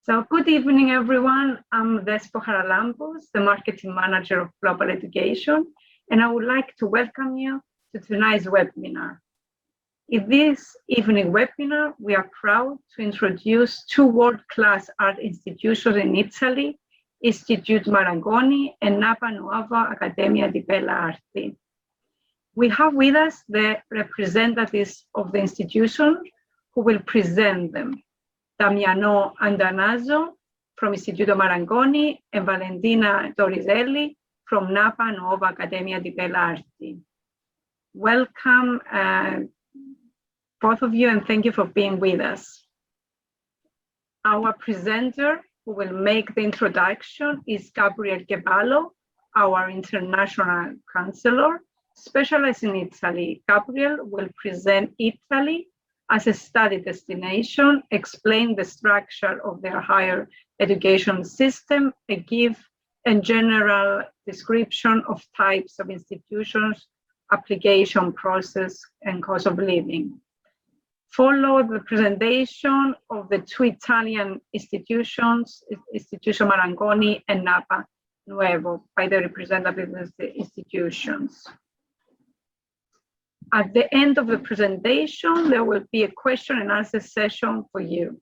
So good evening, everyone. I'm Despo Haralampos, the Marketing Manager of Global Education, and I would like to welcome you to tonight's webinar. In this evening webinar, we are proud to introduce two world-class art institutions in Italy, Istituto Marangoni and NABA Nuova, Accademia di Belle Arti. We have with us the representatives of the institution who will present them. Damiano Antonazzo from Istituto Marangoni and Valentina Torricelli from NABA Nuova, Accademia di Belle Arti. Welcome, both of you, and thank you for being with us. Our presenter who will make the introduction is Gabriel Ceballos, our international counselor, specialized in Italy. Gabriel will present Italy as a study destination, explain the structure of their higher education system, and give a general description of types of institutions, application process, and cost of living. Follow the presentation of the two Italian institutions, Istituto Marangoni and NABA Nuova, by the representatives of the institutions. At the end of the presentation, there will be a question and answer session for you.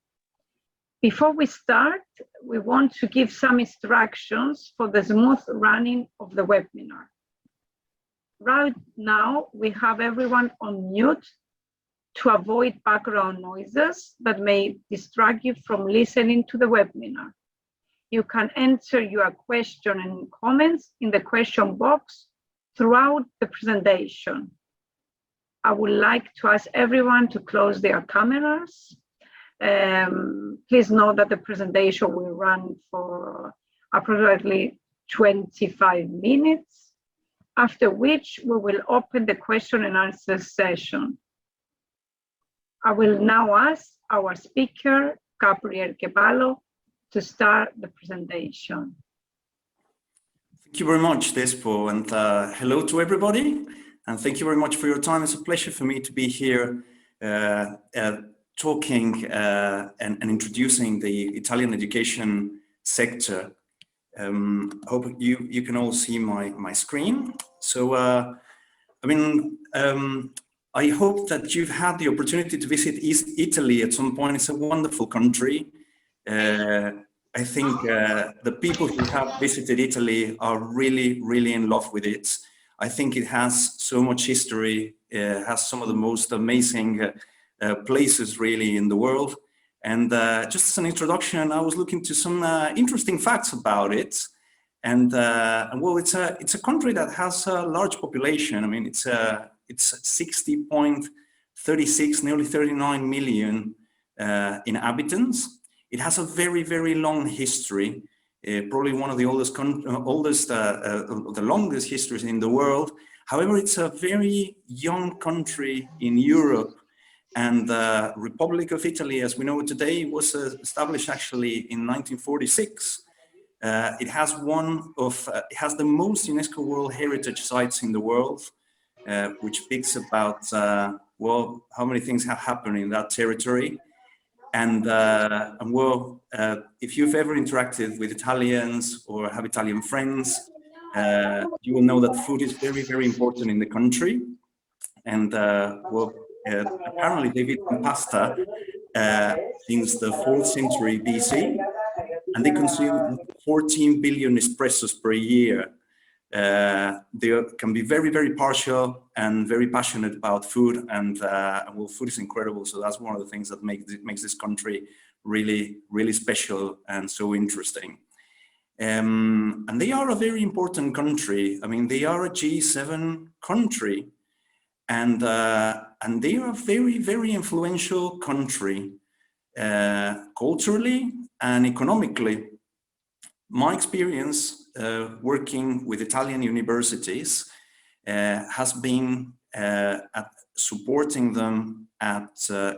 Before we start, we want to give some instructions for the smooth running of the webinar. Right now, we have everyone on mute to avoid background noises that may distract you from listening to the webinar. You can enter your question and comments in the question box throughout the presentation. I would like to ask everyone to close their cameras. Please note that the presentation will run for approximately 25 minutes, after which we will open the question and answer session. I will now ask our speaker, Gabriel Ceballos, to start the presentation. Thank you very much, Despo, and hello to everybody. And thank you very much for your time. It's a pleasure for me to be here talking and introducing the Italian education sector. I hope you can all see my screen. So, I hope that you've had the opportunity to visit Italy at some point. It's a wonderful country. I think the people who have visited Italy are really, really in love with it. I think it has so much history, has some of the most amazing places really in the world. And just as an introduction, I was looking to some interesting facts about it. And well, it's a country that has a large population. I mean, it's 60.36, nearly 39 million inhabitants. It has a very, very long history. Probably one of the the longest histories in the world. However, it's a very young country in Europe, and the Republic of Italy, as we know it today, was established actually in 1946. It has it has the most UNESCO World Heritage Sites in the world, which speaks about well, how many things have happened in that territory. And well, if you've ever interacted with Italians or have Italian friends, you will know that food is very, very important in the country. And well, apparently they've eaten pasta since the 4th century BC, and they consume 14 billion espressos per year. They can be very, very partial and very passionate about food, and well, food is incredible. So that's one of the things that makes this country really, really special and so interesting. And they are a very important country. I mean, they are a G7 country, and they are a very, very influential country culturally and economically. My experience working with Italian universities has been at supporting them at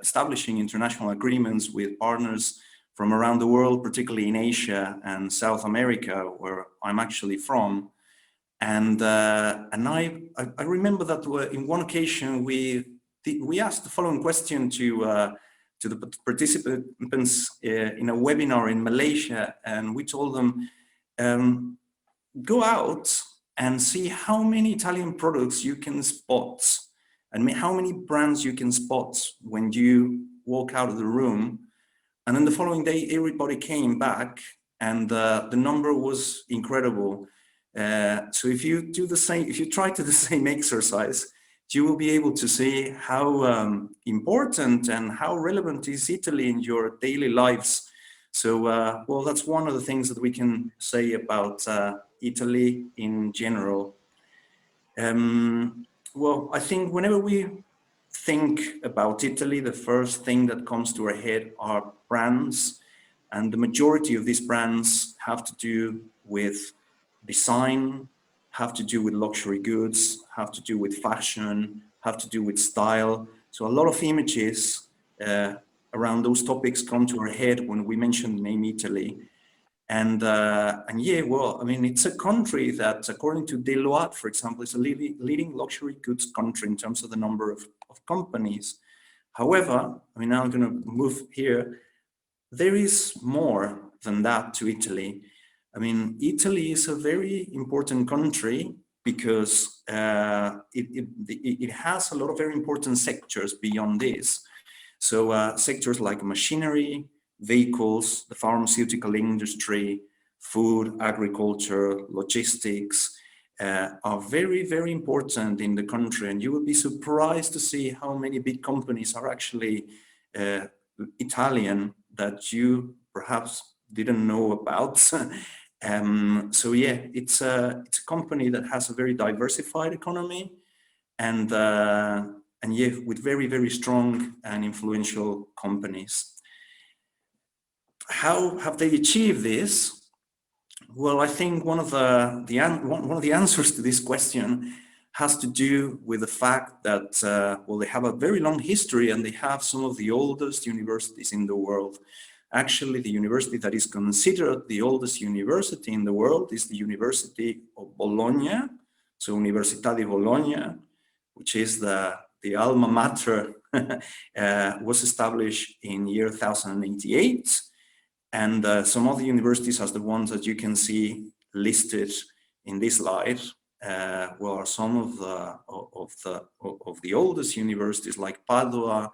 establishing international agreements with partners from around the world, particularly in Asia and South America, where I'm actually from. And I remember that in one occasion we asked the following question to to the participants in a webinar in Malaysia, and we told them, go out and see how many Italian products you can spot and how many brands you can spot when you walk out of the room. And then the following day, everybody came back, and the number was incredible. So if you do the same, if you try to do the same exercise, you will be able to see how important and how relevant is Italy in your daily lives. So, well, that's one of the things that we can say about Italy in general. Well, I think whenever we think about Italy, the first thing that comes to our head are brands, and the majority of these brands have to do with design, have to do with luxury goods, have to do with fashion, have to do with style. So a lot of images around those topics come to our head when we mention the name Italy. And yeah, well, I mean, it's a country that, according to Deloitte, for example, is a leading luxury goods country in terms of the number of companies. However, I mean, now I'm going to move here. There is more than that to Italy. I mean, Italy is a very important country because it has a lot of very important sectors beyond this. So sectors like machinery, vehicles, the pharmaceutical industry, food, agriculture, logistics are very, very important in the country. And you will be surprised to see how many big companies are actually Italian that you perhaps didn't know about. So yeah, it's a company that has a very diversified economy, and yeah, with very, very strong and influential companies. How have they achieved this? Well, I think one of the answers to this question has to do with the fact that well, they have a very long history, and they have some of the oldest universities in the world. Actually, the university that is considered the oldest university in the world is the University of Bologna, so Università di Bologna, which is the alma mater, was established in year 1088. And some other universities, as the ones that you can see listed in this slide, were some of the oldest universities, like Padua,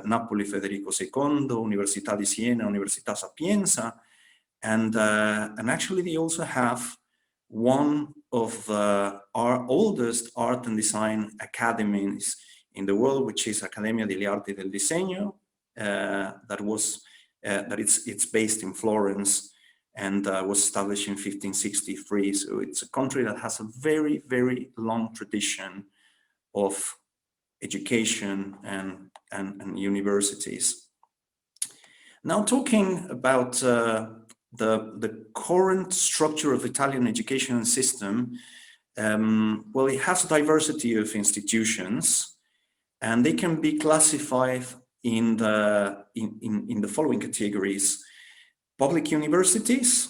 Napoli Federico II, Università di Siena, Università Sapienza, and actually they also have one of our oldest art and design academies in the world, which is Accademia delle Arti del Disegno, it's based in Florence and was established in 1563. So it's a country that has a very, very long tradition of education and universities. Now, talking about the current structure of Italian education system, well, it has a diversity of institutions, and they can be classified in the following categories: public universities,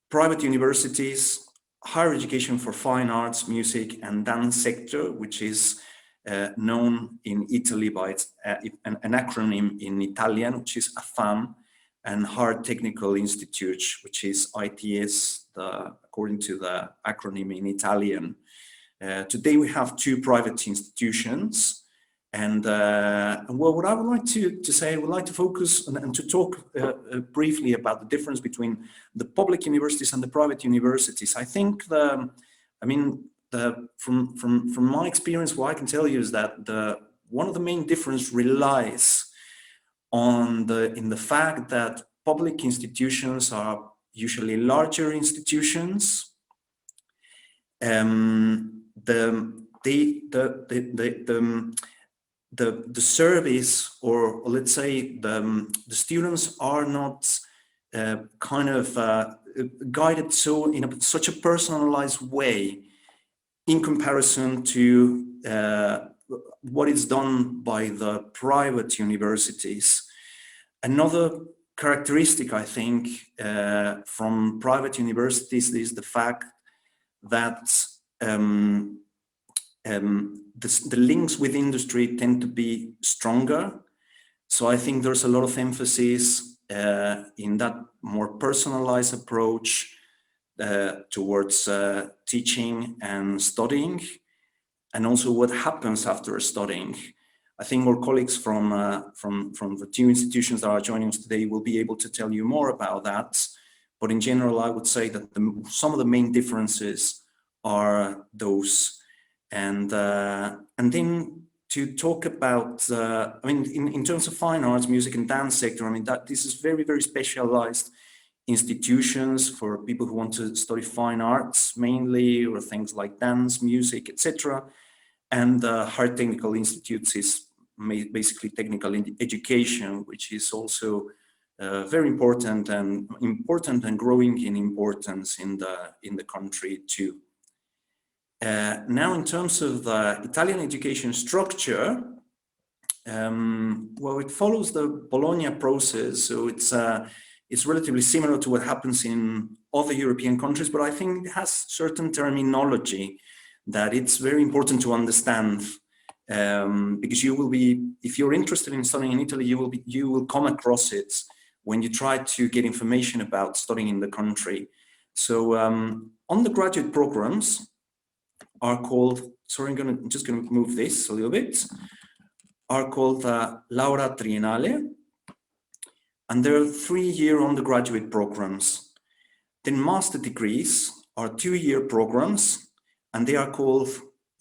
private universities, higher education for fine arts, music, and dance sector, which is known in Italy by an acronym in Italian, which is AFAM, and hard technical institutes, which is ITS, according to the acronym in Italian. Today we have two private institutions. And well, what I would like to say, I would like to focus and to talk briefly about the difference between the public universities and the private universities. I think from my experience, what I can tell you is that one of the main difference relies on in the fact that public institutions are usually larger institutions. The service, or let's say the students are not guided in such a personalized way in comparison to what is done by the private universities. Another characteristic, I think, from private universities is the fact that the links with industry tend to be stronger, So I think there's a lot of emphasis in that more personalized approach towards teaching and studying, and also what happens after studying. I think our colleagues from the two institutions that are joining us today will be able to tell you more about that. But in general, I would say that some of the main differences are those. And then to talk about, I mean, in terms of fine arts, music and dance sector, I mean, that this is very, very specialized institutions for people who want to study fine arts mainly, or things like dance, music, etc. And higher technical institutes is basically technical education, which is also very important and growing in importance in the country too. Now, in terms of the Italian education structure, well, it follows the Bologna process, so it's relatively similar to what happens in other European countries, but I think it has certain terminology that it's very important to understand, because you will be, if you're interested in studying in Italy, you will come across it when you try to get information about studying in the country. So undergraduate programs are called, sorry, I'm just going to move this a little bit, are called Laurea Triennale, and there are 3-year undergraduate programs. Then master degrees are 2-year programs, and they are called,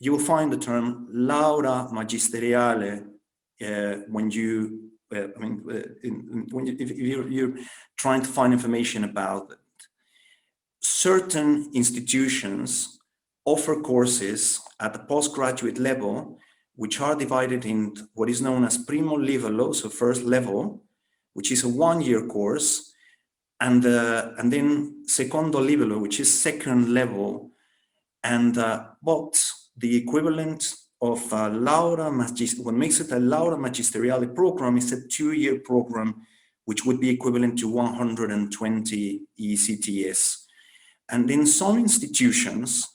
you will find the term Laurea Magisteriale when you, if you're trying to find information about it. Certain institutions offer courses at the postgraduate level, which are divided in what is known as primo livello, so first level, which is a 1-year course, and then secondo livello, which is second level, and but the equivalent of what makes it a Laurea Magisteriale program is a 2-year program, which would be equivalent to 120 ECTS. And in some institutions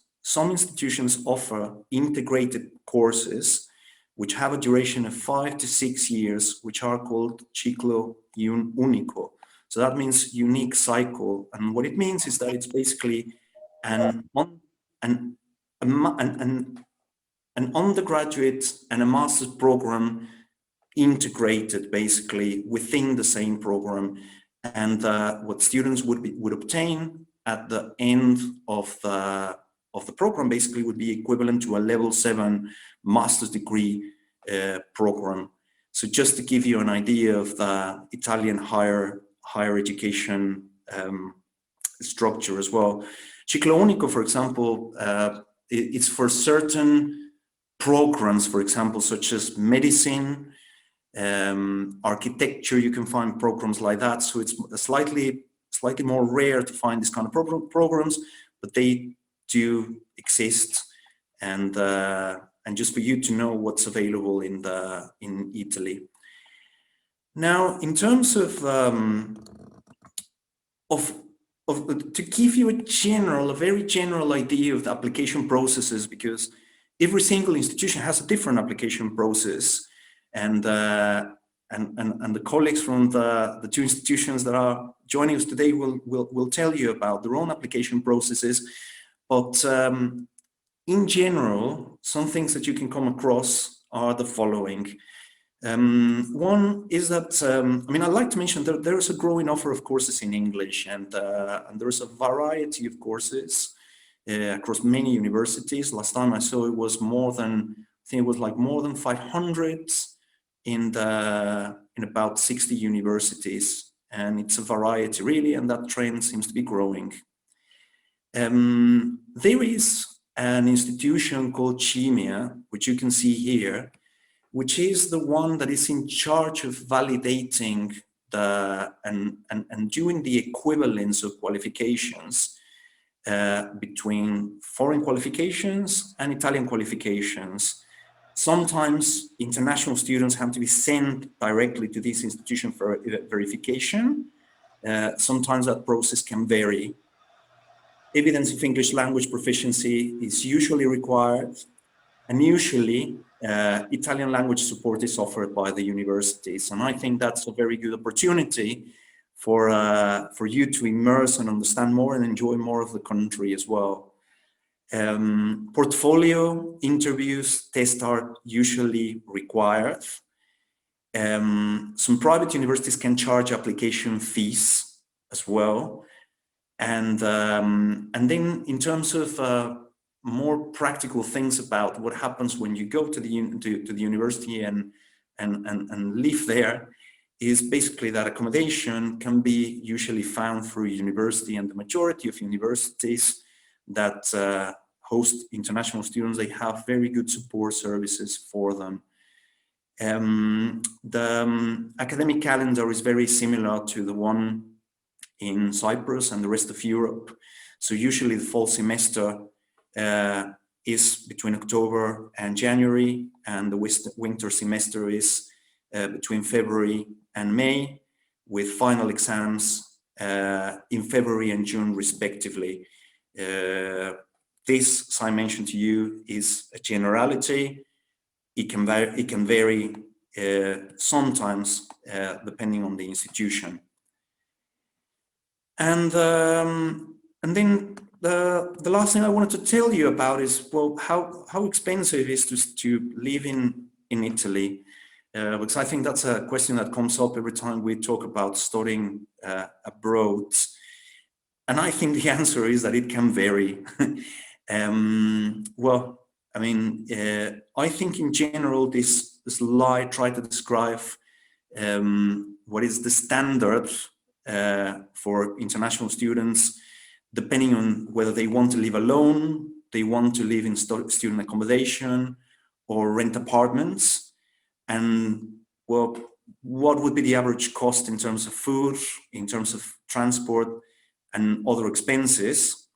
offer integrated courses which have a duration of 5 to 6 years, which are called ciclo unico. So that means unique cycle. And what it means is that it's basically an undergraduate and a master's program integrated basically within the same program. And what students would obtain at the end of the program basically would be equivalent to a level 7 master's degree program. So just to give you an idea of the Italian higher education structure as well. Ciclo unico, for example, it's for certain programs, for example, such as medicine, architecture. You can find programs like that. So it's slightly more rare to find this kind of programs, but they do exist, and just for you to know what's available in Italy. Now, in terms of to give you a very general idea of the application processes, because every single institution has a different application process, and the colleagues from the two institutions that are joining us today will tell you about their own application processes. But in general, some things that you can come across are the following. One is that, I mean, I'd like to mention that there is a growing offer of courses in English, and there is a variety of courses across many universities. Last time I saw it was more than 500 in about 60 universities, and it's a variety really, and that trend seems to be growing. There is an institution called CIMIA, which you can see here, which is the one that is in charge of validating and doing the equivalence of qualifications between foreign qualifications and Italian qualifications. Sometimes international students have to be sent directly to this institution for verification. Sometimes that process can vary. Evidence of English language proficiency is usually required, and usually Italian language support is offered by the universities. And I think that's a very good opportunity for you to immerse and understand more and enjoy more of the country as well. Portfolio interviews, tests are usually required. Some private universities can charge application fees as well. And then in terms of more practical things about what happens when you go to the university and live there, is basically that accommodation can be usually found through university, and the majority of universities that host international students, they have very good support services for them. The academic calendar is very similar to the one in Cyprus and the rest of Europe. So usually the fall semester is between October and January, and the winter semester is between February and May, with final exams in February and June respectively. This, as I mentioned to you, is a generality. It can vary sometimes depending on the institution. And then the last thing I wanted to tell you about is, well, how expensive it is to live in Italy. Because I think that's a question that comes up every time we talk about studying abroad. And I think the answer is that it can vary. Well, I mean, I think in general, this slide tries to describe what is the standard for international students, depending on whether they want to live alone, they want to live in student accommodation, or rent apartments. And well, what would be the average cost in terms of food, in terms of transport, and other expenses?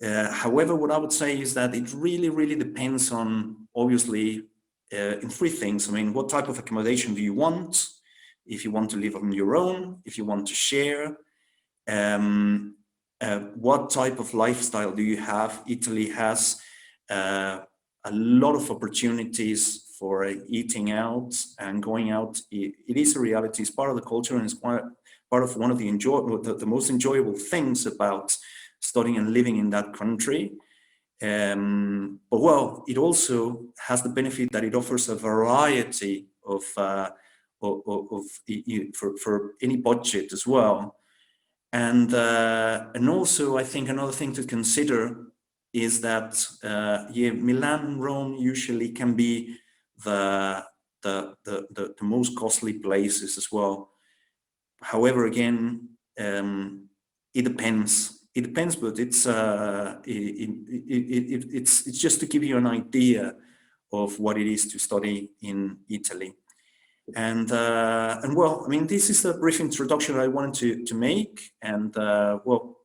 However, what I would say is that it really depends on, obviously, in three things. I mean, what type of accommodation do you want? If you want to live on your own, if you want to share, what type of lifestyle do you have? Italy has a lot of opportunities for eating out and going out. It is a reality, it's part of the culture, and it's part of one of the most enjoyable things about studying and living in that country. But well, it also has the benefit that it offers a variety of for any budget as well. And also, I think another thing to consider is that yeah, Milan and Rome usually can be the most costly places as well. However, again, it depends. It depends, but it's just to give you an idea of what it is to study in Italy. And well, I mean, this is a brief introduction I wanted to make. And well,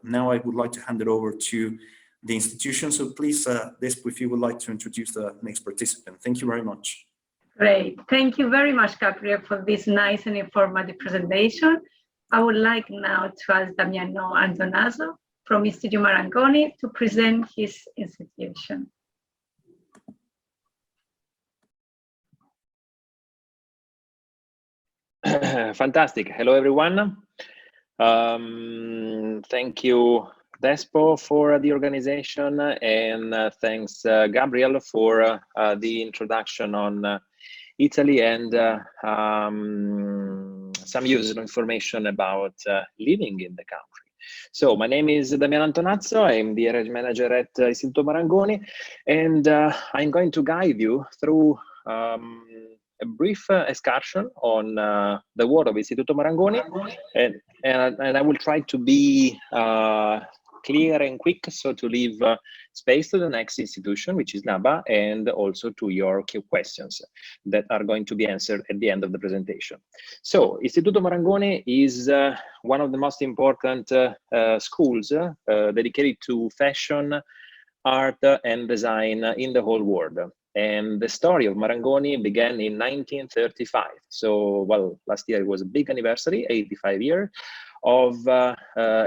now I would like to hand it over to the institution. So please, Despo, if you would like to introduce the next participant. Thank you very much. Great. Thank you very much, Gabriel, for this nice and informative presentation. I would like now to ask Damiano Antonazzo from Istituto Marangoni to present his institution. Fantastic. Hello, everyone. Thank you, Despo, for the organization, and thanks, Gabriel, for the introduction on Italy and some useful information about living in the country. So my name is Damiano Antonazzo. I'm the area manager at Istituto Marangoni, and I'm going to guide you through a brief excursion on the world of Istituto Marangoni, and I will try to be clear and quick, so to leave space to the next institution, which is NABA, and also to your questions that are going to be answered at the end of the presentation. So Istituto Marangoni is one of the most important schools dedicated to fashion, art, and design in the whole world. And the story of Marangoni began in 1935. So, well, last year it was a big anniversary, 85 years of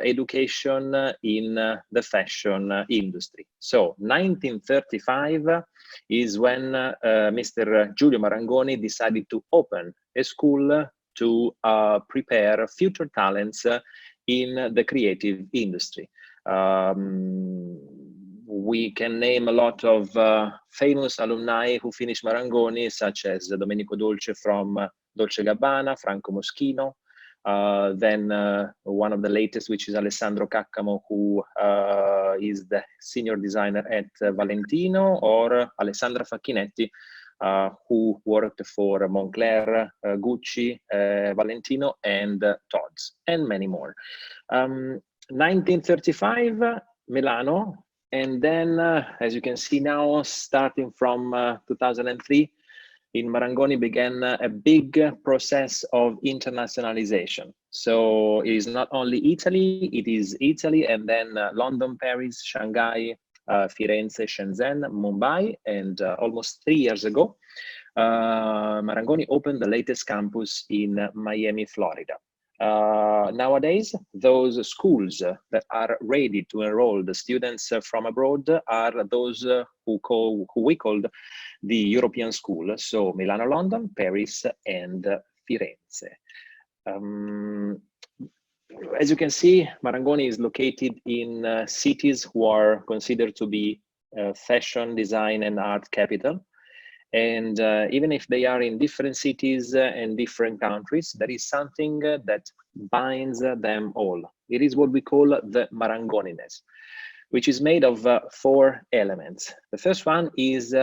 education in the fashion industry. So 1935 is when Mr. Giulio Marangoni decided to open a school to prepare future talents in the creative industry. We can name a lot of famous alumni who finished Marangoni, such as Domenico Dolce from Dolce & Gabbana, Franco Moschino, then one of the latest, which is Alessandro Caccamo, who is the senior designer at Valentino, or Alessandra Facchinetti, who worked for Moncler, Gucci, Valentino, and Tod's, and many more. 1935, Milano, and then, as you can see now, starting from 2003, in Marangoni began a big process of internationalization. So it is not only Italy, it is Italy, and then London, Paris, Shanghai, Firenze, Shenzhen, Mumbai, and almost 3 years ago, Marangoni opened the latest campus in Miami, Florida. Nowadays, those schools that are ready to enroll the students from abroad are those who we called the European school, so Milano, London, Paris, and Firenze. As you can see, Marangoni is located in cities who are considered to be fashion, design, and art capital. And even if they are in different cities and different countries, there is something that binds them all. It is what we call the Marangoniness, which is made of 4 elements. The first one is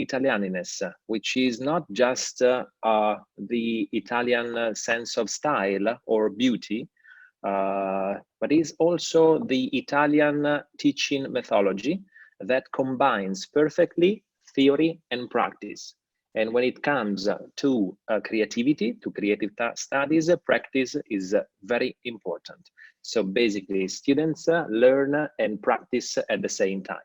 Italianiness, which is not just the Italian sense of style or beauty, but is also the Italian teaching methodology that combines perfectly theory and practice. And when it comes to creativity, to creative studies, practice is very important. So basically, students learn and practice at the same time.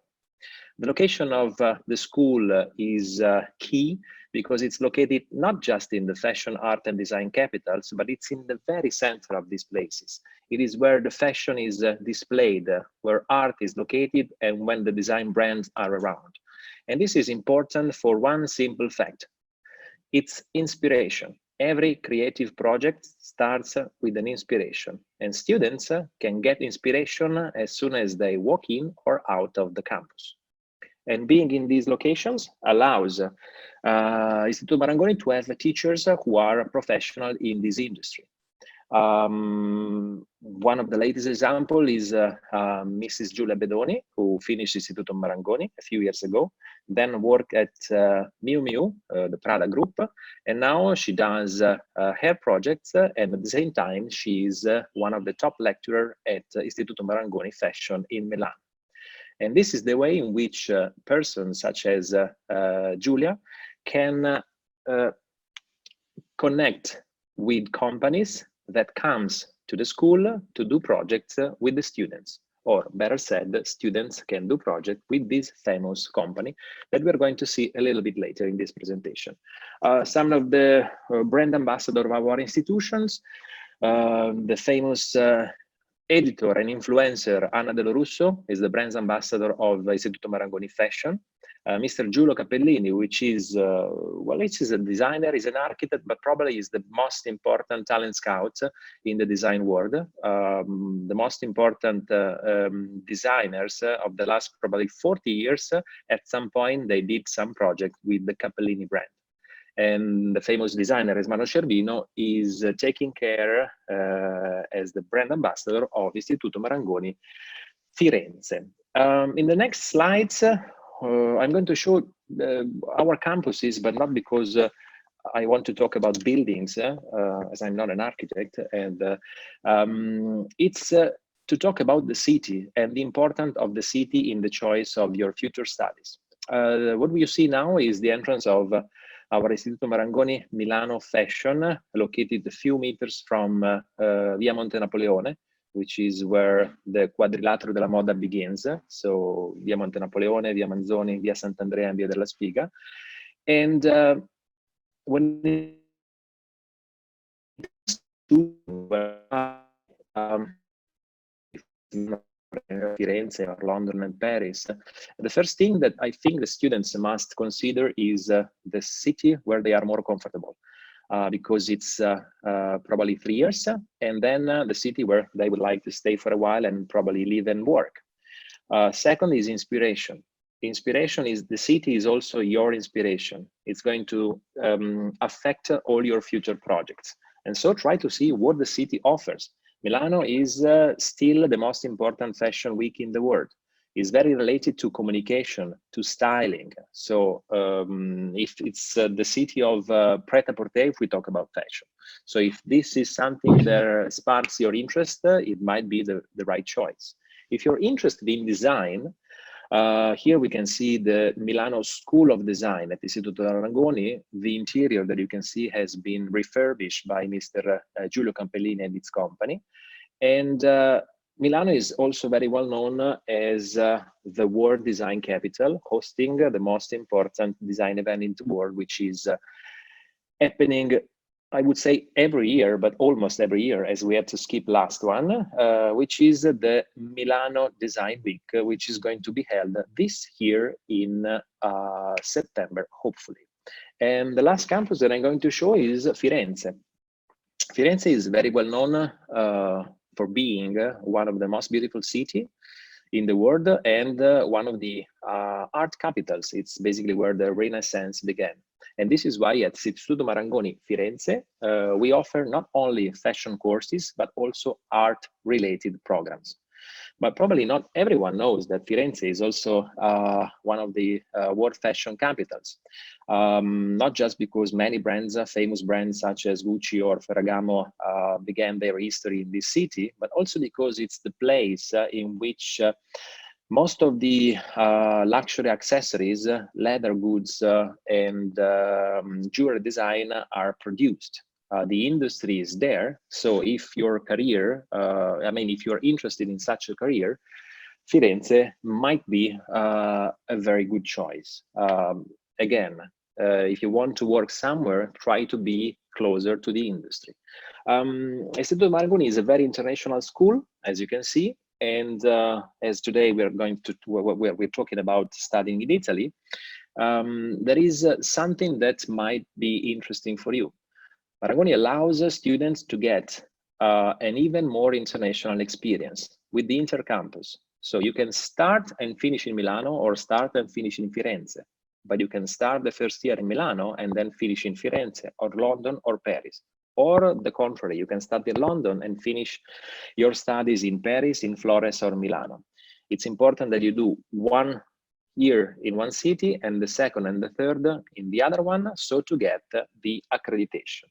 The location of the school is key because it's located not just in the fashion, art, and design capitals, but it's in the very center of these places. It is where the fashion is displayed, where art is located, and when the design brands are around. And this is important for one simple fact. It's inspiration. Every creative project starts with an inspiration, and students can get inspiration as soon as they walk in or out of the campus. And being in these locations allows Istituto Marangoni to have teachers who are professional in this industry. One of the latest examples is Mrs. Giulia Bedoni, who finished Istituto Marangoni a few years ago, then worked at Miu Miu, the Prada group, and now she does hair projects, and at the same time, she is one of the top lecturers at Istituto Marangoni Fashion in Milan. And this is the way in which persons such as Giulia can connect with companies that comes to the school to do projects with the students, or better said, students can do projects with this famous company that we're going to see a little bit later in this presentation. Some of the brand ambassadors of our institutions, the famous editor and influencer Anna Del Russo is the brand ambassador of Istituto Marangoni Fashion. Mr. Giulio Capellini, which is, well, he's a designer, he's an architect, but probably is the most important talent scout in the design world. The most important designers of the last probably 40 years, at some point they did some project with the Capellini brand. And the famous designer, Esmano Cervino, is taking care as the brand ambassador of Istituto Marangoni Firenze. In the next slides, I'm going to show our campuses, but not because I want to talk about buildings, as I'm not an architect, and it's to talk about the city and the importance of the city in the choice of your future studies. What you see now is the entrance of our Istituto Marangoni Milano Fashion, located a few meters from Via Monte Napoleone, which is where the Quadrilatero della Moda begins. So Via Monte Napoleone, Via Manzoni, Via Sant'Andrea, and Via della Spiga. And when Firenze or London and Paris, the first thing that I think the students must consider is the city where they are more comfortable, because it's probably 3 years, and then the city where they would like to stay for a while and probably live and work. Second is inspiration. Inspiration is the city is also your inspiration. It's going to affect all your future projects. And so try to see what the city offers. Milano is still the most important fashion week in the world. It's very related to communication, to styling. So if it's the city of pret-a-porter, if we talk about fashion. So if this is something that sparks your interest, it might be the right choice. If you're interested in design, here we can see the Milano School of Design at Istituto Marangoni. The interior that you can see has been refurbished by Mr. Giulio Campellini and its company. And Milano is also very well known as the world design capital, hosting the most important design event in the world, which is happening, I would say every year, but almost every year, as we had to skip last one, which is the Milano Design Week, which is going to be held this year in September, hopefully. And the last campus that I'm going to show is Firenze. Firenze is very well known for being one of the most beautiful cities in the world and one of the art capitals. It's basically where the Renaissance began. And this is why at Istituto Marangoni Firenze, we offer not only fashion courses, but also art-related programs. But probably not everyone knows that Firenze is also one of the world fashion capitals. Not just because many brands, famous brands such as Gucci or Ferragamo began their history in this city, but also because it's the place in which most of the luxury accessories, leather goods, and jewelry design are produced. The industry is there. So if your career, if you're interested in such a career, Firenze might be a very good choice. Again, if you want to work somewhere, try to be closer to the industry. Istituto Marangoni is a very international school, as you can see. And as today we're talking about studying in Italy, there is something that might be interesting for you. Marangoni allows students to get an even more international experience with the intercampus. So you can start and finish in Milano or start and finish in Firenze, but you can start the first year in Milano and then finish in Firenze or London or Paris. Or the contrary, you can start in London and finish your studies in Paris, in Florence, or Milano. It's important that you do 1 year in one city and the second and the third in the other one, so to get the accreditation.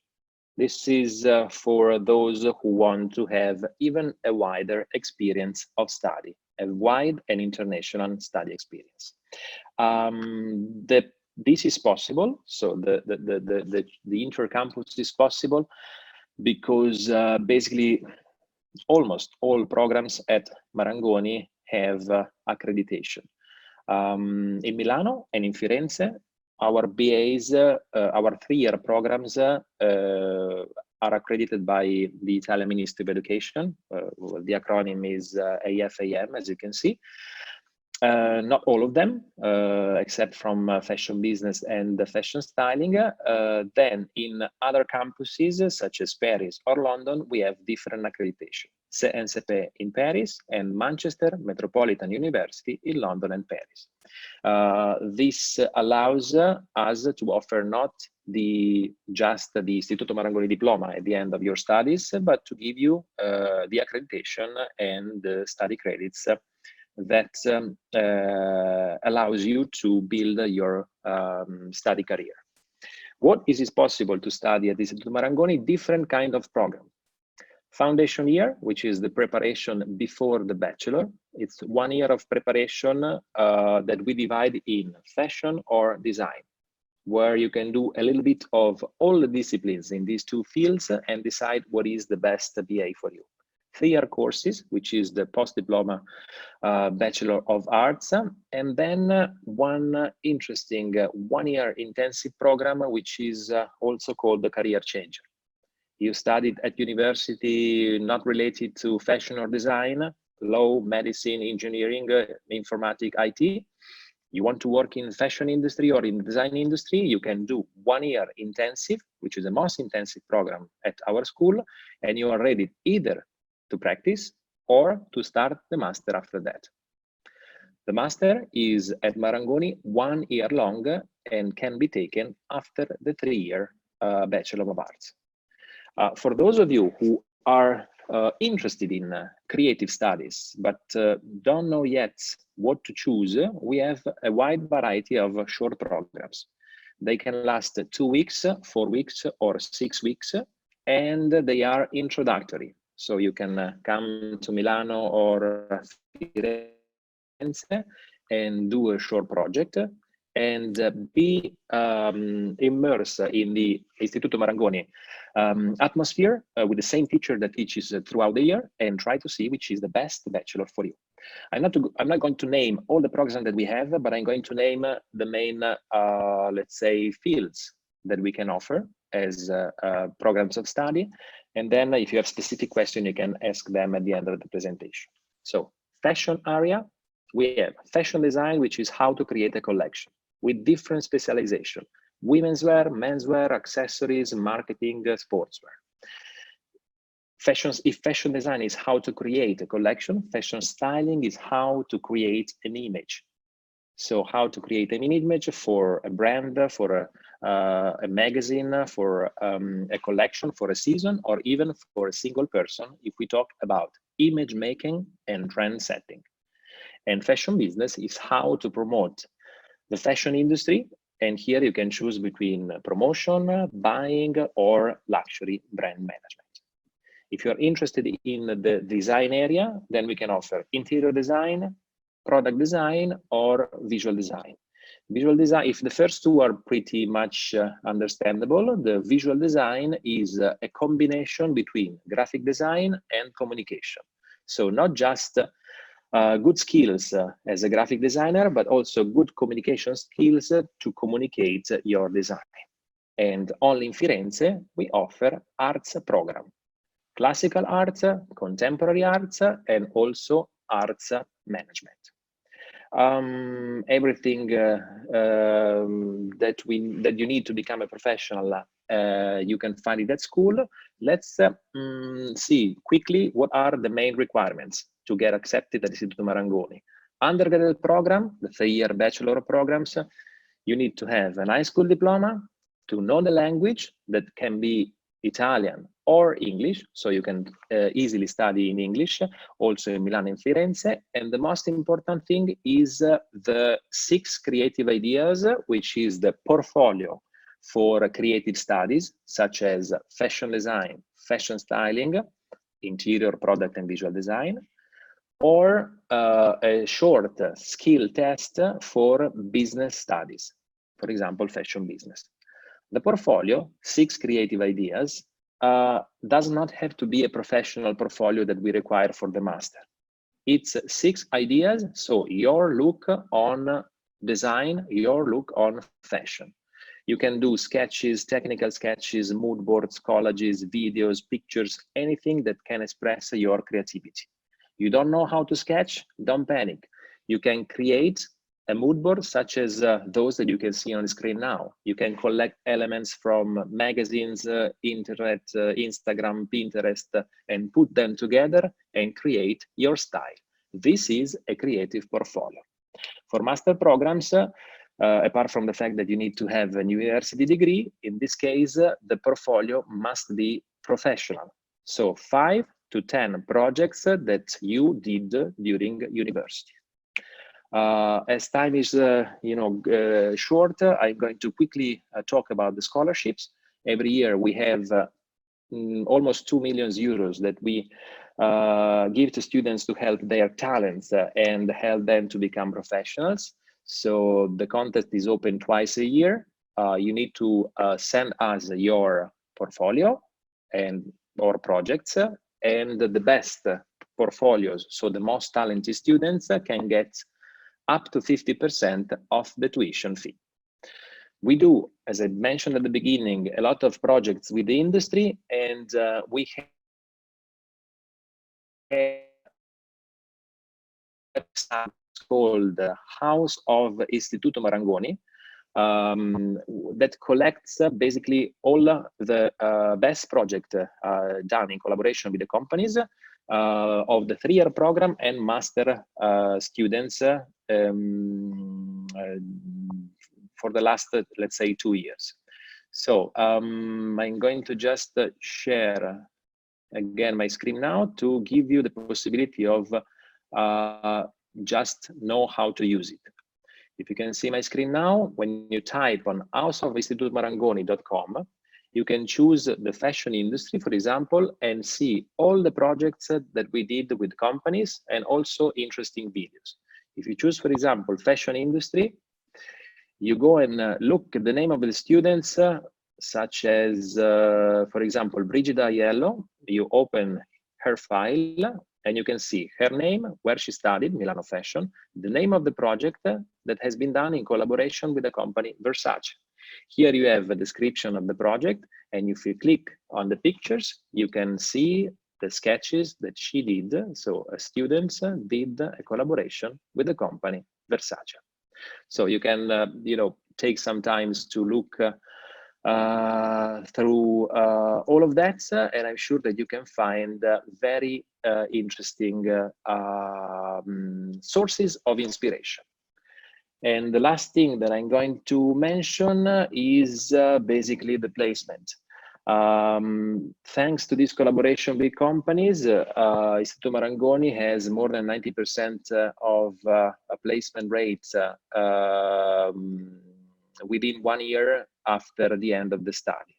This is for those who want to have even a wider experience of study, a wide and international study experience. This is possible. So the intercampus is possible because basically almost all programs at Marangoni have accreditation. In Milano and in Firenze, our BAs, our 3-year programs are accredited by the Italian Ministry of Education. The acronym is AFAM, as you can see. Not all of them, except from fashion business and fashion styling. Then in other campuses, such as Paris or London, we have different accreditation. CNCP in Paris and Manchester Metropolitan University in London and Paris. This allows us to offer not just the Istituto Marangoni diploma at the end of your studies, but to give you the accreditation and the study credits that allows you to build your study career. What is it possible to study at Istituto Marangoni? Different kind of program. Foundation year, which is the preparation before the bachelor. It's 1 year of preparation that we divide in fashion or design, where you can do a little bit of all the disciplines in these two fields and decide what is the best BA for you. 3-year courses, which is the post-diploma Bachelor of Arts, and then one interesting 1-year intensive program, which is also called the Career Changer. You studied at university not related to fashion or design, law, medicine, engineering, informatics, IT. You want to work in fashion industry or in the design industry, you can do 1 year intensive, which is the most intensive program at our school, and you are ready either to practice or to start the master after that. The master is at Marangoni 1 year long and can be taken after the 3-year Bachelor of Arts. For those of you who are interested in creative studies, but don't know yet what to choose, we have a wide variety of short programs. They can last 2 weeks, 4 weeks, or 6 weeks, and they are introductory. So you can come to Milano or Firenze and do a short project and be immersed in the Istituto Marangoni atmosphere with the same teacher that teaches throughout the year, and try to see which is the best bachelor for you. I'm not going to name all the programs that we have, but I'm going to name the main, let's say, fields that we can offer as programs of study. And then if you have specific questions, you can ask them at the end of the presentation. So fashion area, we have fashion design, which is how to create a collection with different specialization: women's wear, menswear, accessories, marketing, sportswear. If fashion design is how to create a collection, fashion styling is how to create an image. So how to create an image for a brand, for a magazine, for a collection, for a season, or even for a single person, if we talk about image making and trend setting. And fashion business is how to promote the fashion industry. And here you can choose between promotion, buying, or luxury brand management. If you're interested in the design area, then we can offer interior design, product design, or visual design. Visual design, if the first two are pretty much understandable, the visual design is a combination between graphic design and communication. So not just good skills as a graphic designer, but also good communication skills to communicate your design. And only in Firenze, we offer arts program: classical arts, contemporary arts, and also arts management. Everything that you need to become a professional, you can find it at school. Let's see quickly what are the main requirements to get accepted at Istituto Marangoni. Undergraduate program, the 3-year bachelor programs, you need to have an high school diploma, to know the language that can be Italian or English, so you can easily study in English, also in Milan and Firenze. And the most important thing is the 6 creative ideas, which is the portfolio for creative studies, such as fashion design, fashion styling, interior, product, and visual design, or a short skill test for business studies, for example, fashion business. The portfolio, 6 creative ideas, does not have to be a professional portfolio that we require for the master. It's 6 ideas, so your look on design, your look on fashion. You can do sketches, technical sketches, mood boards, collages, videos, pictures, anything that can express your creativity. You don't know how to sketch? Don't panic. You can create a mood board such as those that you can see on the screen now. You can collect elements from magazines, internet, Instagram, Pinterest, and put them together and create your style. This is a creative portfolio. For master programs, apart from the fact that you need to have a university degree, in this case, the portfolio must be professional. So 5 to 10 projects that you did during university. As time is short, I'm going to quickly talk about the scholarships. Every year we have almost 2 million euros that we give to students to help their talents and help them to become professionals. So the contest is open twice a year. You need to send us your portfolio and or projects, and the best portfolios, so the most talented students, can get up to 50% of the tuition fee. We do, as I mentioned at the beginning, a lot of projects with the industry, and we have website called House of Istituto Marangoni, that collects basically all the best projects done in collaboration with the companies of the 3-year program and master students for the last, let's say, 2 years. So I'm going to just share again my screen now to give you the possibility of just know how to use it. If you can see my screen now, when you type on houseofistitutomarangoni.com, you can choose the fashion industry, for example, and see all the projects that we did with companies and also interesting videos. If you choose, for example, fashion industry, you go and look at the name of the students, such as, for example, Brigida Aiello. You open her file and you can see her name, where she studied, Milano Fashion, the name of the project that has been done in collaboration with the company Versace. Here you have a description of the project, and if you click on the pictures, you can see the sketches that she did. So students did a collaboration with the company Versace. So you can, take some time to look through all of that, and I'm sure that you can find very interesting sources of inspiration. And the last thing that I'm going to mention is basically the placement. Thanks to this collaboration with companies, Istituto Marangoni has more than 90% of a placement rate within 1 year after the end of the study.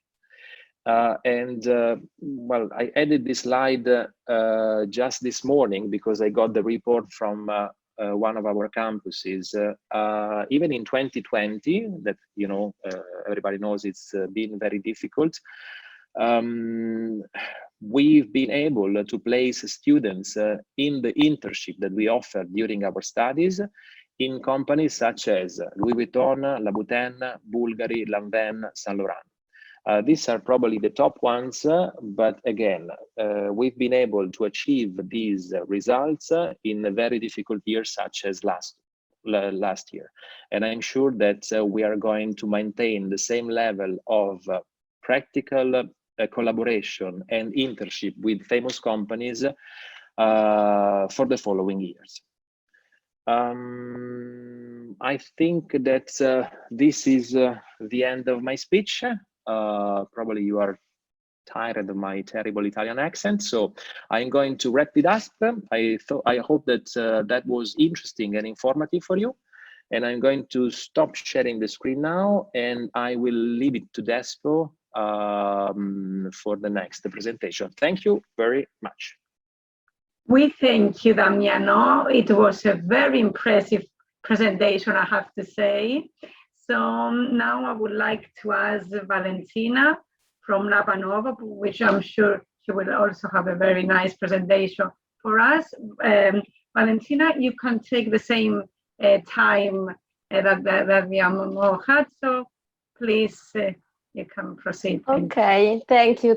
Well, I added this slide just this morning because I got the report from one of our campuses. Even in 2020, that everybody knows it's been very difficult. We've been able to place students in the internship that we offer during our studies in companies such as Louis Vuitton, Louboutin, Bulgari, Lanvin, Saint Laurent. These are probably the top ones, but again, we've been able to achieve these results in a very difficult year such as last year. And I'm sure that we are going to maintain the same level of practical collaboration and internship with famous companies for the following years. I think that this is the end of my speech. Probably you are tired of my terrible Italian accent, so I'm going to wrap it up. I hope that that was interesting and informative for you, and I'm going to stop sharing the screen now, and I will leave it to Despo for the next presentation. Thank you very much. We thank you, Damiano. It was a very impressive presentation, I have to say. So now I would like to ask Valentina from Nuova, which I'm sure she will also have a very nice presentation for us. Valentina, you can take the same time that Damiano had, so please you can proceed. Okay, thank you.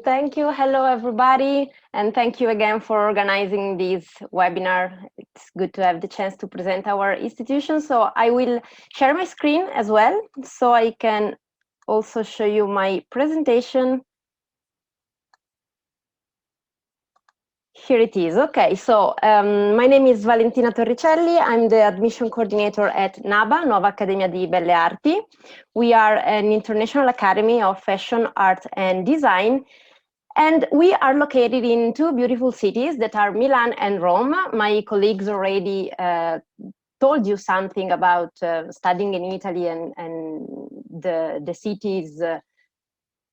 Hello, everybody, and thank you again for organizing this webinar. It's good to have the chance to present our institution. So I will share my screen as well, so I can also show you my presentation. Here it is. Okay, so my name is Valentina Torricelli. I'm the admission coordinator at NABA, Nuova Accademia di Belle Arti. We are an international academy of fashion, art, and design. And we are located in 2 beautiful cities that are Milan and Rome. My colleagues already told you something about studying in Italy and the cities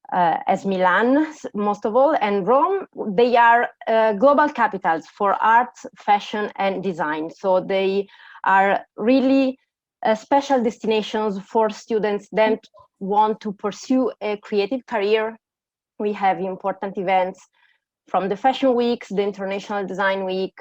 as Milan, most of all, and Rome. They are global capitals for art, fashion, and design. So they are really special destinations for students that want to pursue a creative career. We have important events from the Fashion Weeks, the International Design Week.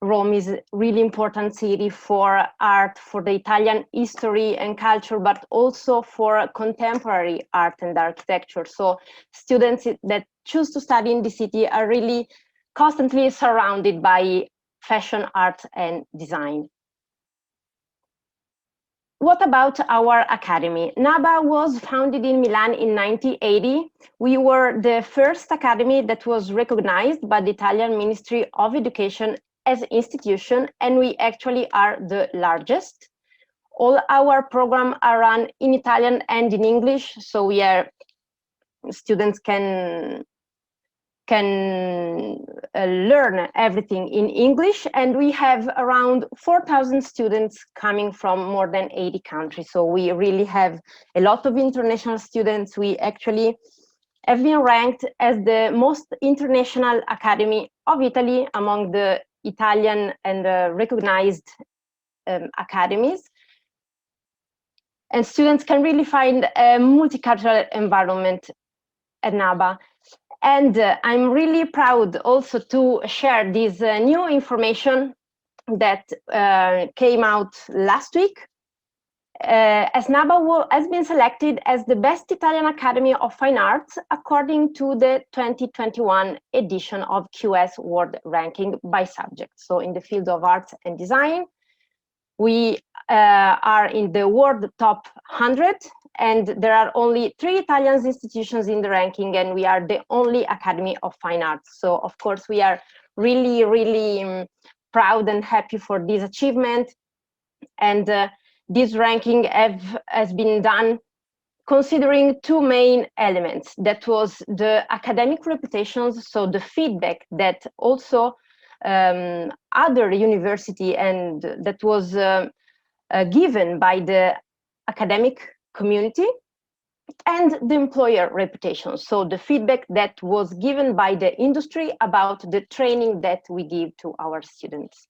Rome is a really important city for art, for the Italian history and culture, but also for contemporary art and architecture. So students that choose to study in the city are really constantly surrounded by fashion, art, and design. What about our academy? NABA was founded in Milan in 1980. We were the first academy that was recognized by the Italian Ministry of Education as an institution, and we actually are the largest. All our programs are run in Italian and in English, so we are students can learn everything in English, and we have around 4,000 students coming from more than 80 countries. So we really have a lot of international students. We actually have been ranked as the most international academy of Italy among the Italian and recognized academies. And students can really find a multicultural environment at NABA. And I'm really proud also to share this new information that came out last week. As NABA has been selected as the best Italian Academy of Fine Arts according to the 2021 edition of QS World Ranking by subject. So in the field of arts and design, we are in the world top 100. And there are only 3 Italian institutions in the ranking, and we are the only Academy of Fine Arts. So, of course, we are really, really proud and happy for this achievement. And this ranking has been done considering 2 main elements. That was the academic reputations, so the feedback that also other university and that was given by the academic community, and the employer reputation, so the feedback that was given by the industry about the training that we give to our students.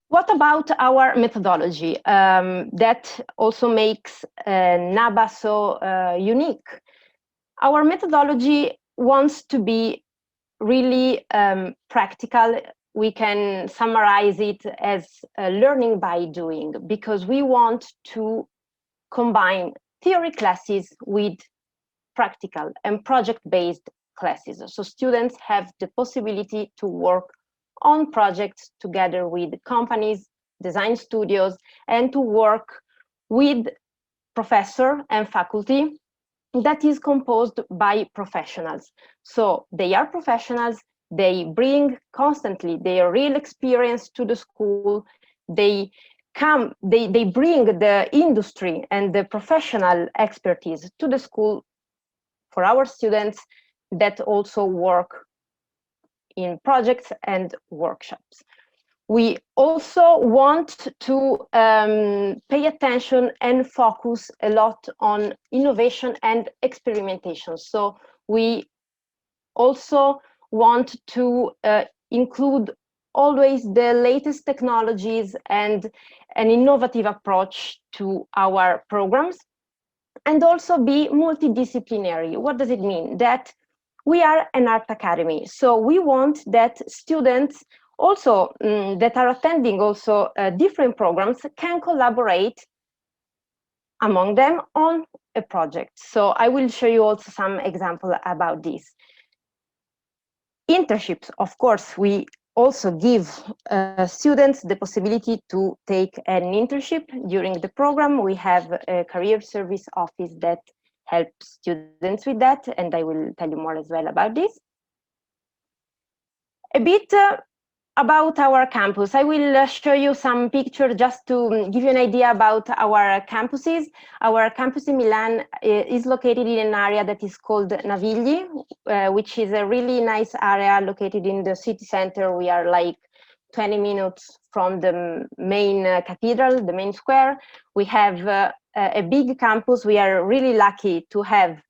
What about our methodology? That also makes NABA so unique. Our methodology wants to be really practical. We can summarize it as learning by doing, because we want to combine theory classes with practical and project-based classes. So students have the possibility to work on projects together with companies, design studios, and to work with professor and faculty that is composed by professionals. So they are professionals. They bring constantly their real experience to the school. They bring the industry and the professional expertise to the school for our students that also work in projects and workshops. We also want to pay attention and focus a lot on innovation and experimentation. So we also want to include always the latest technologies and an innovative approach to our programs, and also be multidisciplinary. What does it mean? That we are an art academy, so we want that students also that are attending also different programs can collaborate among them on a project. So I will show you also some examples about this. Internships, of course, we also give students the possibility to take an internship during the program. We have a career service office that helps students with that, and I will tell you more as well about this. A bit about our campus. I will show you some pictures just to give you an idea about our campuses. Our campus in Milan is located in an area that is called Navigli, which is a really nice area located in the city center. We are like 20 minutes from the main cathedral, the main square. We have a big campus. We are really lucky to have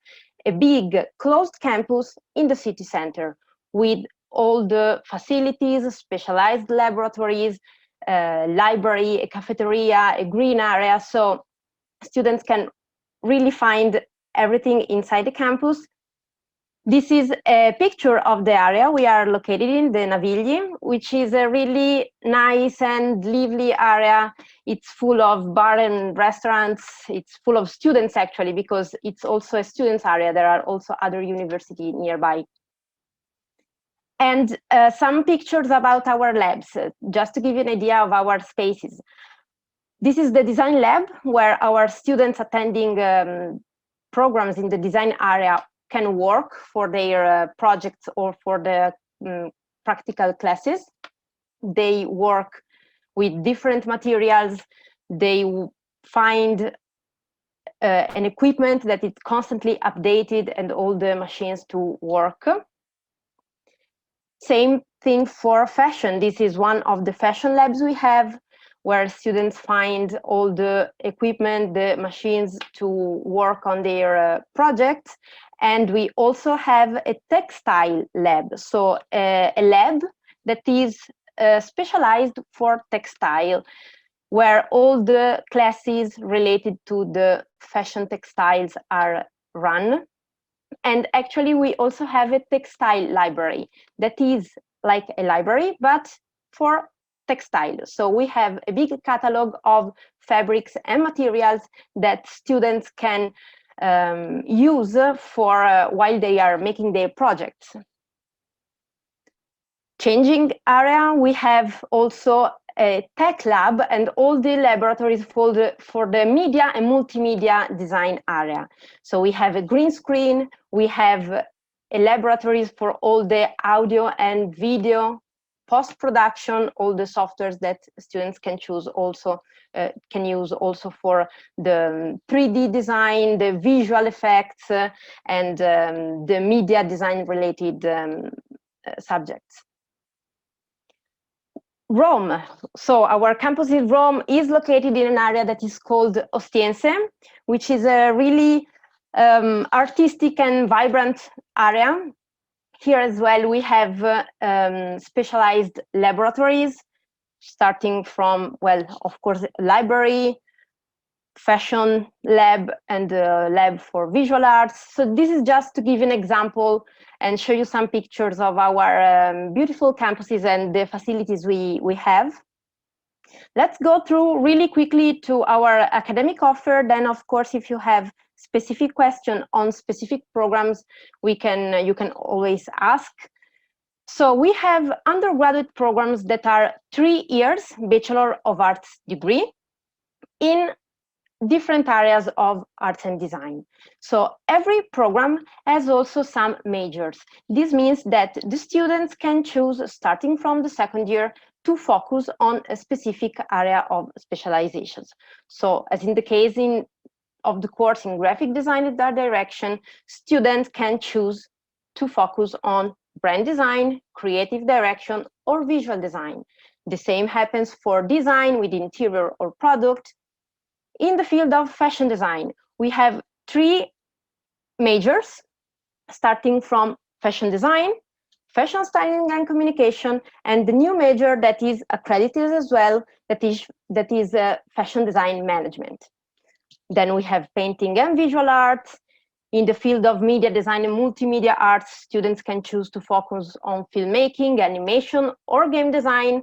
a big closed campus in the city center with all the facilities, specialized laboratories, library, a cafeteria, a green area. So students can really find everything inside the campus. This is a picture of the area we are located in, the Navigli, which is a really nice and lively area. It's full of bars and restaurants. It's full of students, actually, because it's also a students area. There are also other universities nearby. And some pictures about our labs, just to give you an idea of our spaces. This is the design lab, where our students attending programs in the design area can work for their projects or for the practical classes. They work with different materials. They find an equipment that is constantly updated and all the machines to work. Same thing for fashion. This is one of the fashion labs we have, where students find all the equipment, the machines to work on their projects. And we also have a textile lab, so a lab that is specialized for textile, where all the classes related to the fashion textiles are run. And actually, we also have a textile library that is like a library, but for textile. So we have a big catalog of fabrics and materials that students can use for while they are making their projects. Changing area, we have also a tech lab and all the laboratories for the media and multimedia design area. So we have a green screen, we have a laboratories for all the audio and video, post-production, all the softwares that students can choose also, can use also for the 3D design, the visual effects, and the media design related subjects. Rome. So our campus in Rome is located in an area that is called Ostiense, which is a really artistic and vibrant area. Here as well, we have specialized laboratories, starting from, well, of course, library, fashion lab, and lab for visual arts. So this is just to give you an example and show you some pictures of our beautiful campuses and the facilities we have. Let's go through really quickly to our academic offer. Then, of course, if you have specific question on specific programs, you can always ask. So we have undergraduate programs that are 3 years Bachelor of Arts degree in different areas of arts and design. So every program has also some majors. This means that the students can choose, starting from the second year, to focus on a specific area of specializations. So as in the case of the course in graphic design and art direction, students can choose to focus on brand design, creative direction, or visual design. The same happens for design with interior or product. In the field of fashion design, we have 3 majors, starting from fashion design, fashion styling and communication, and the new major that is accredited as well, that is fashion design management. Then we have painting and visual arts. In the field of media design and multimedia arts, students can choose to focus on filmmaking, animation, or game design,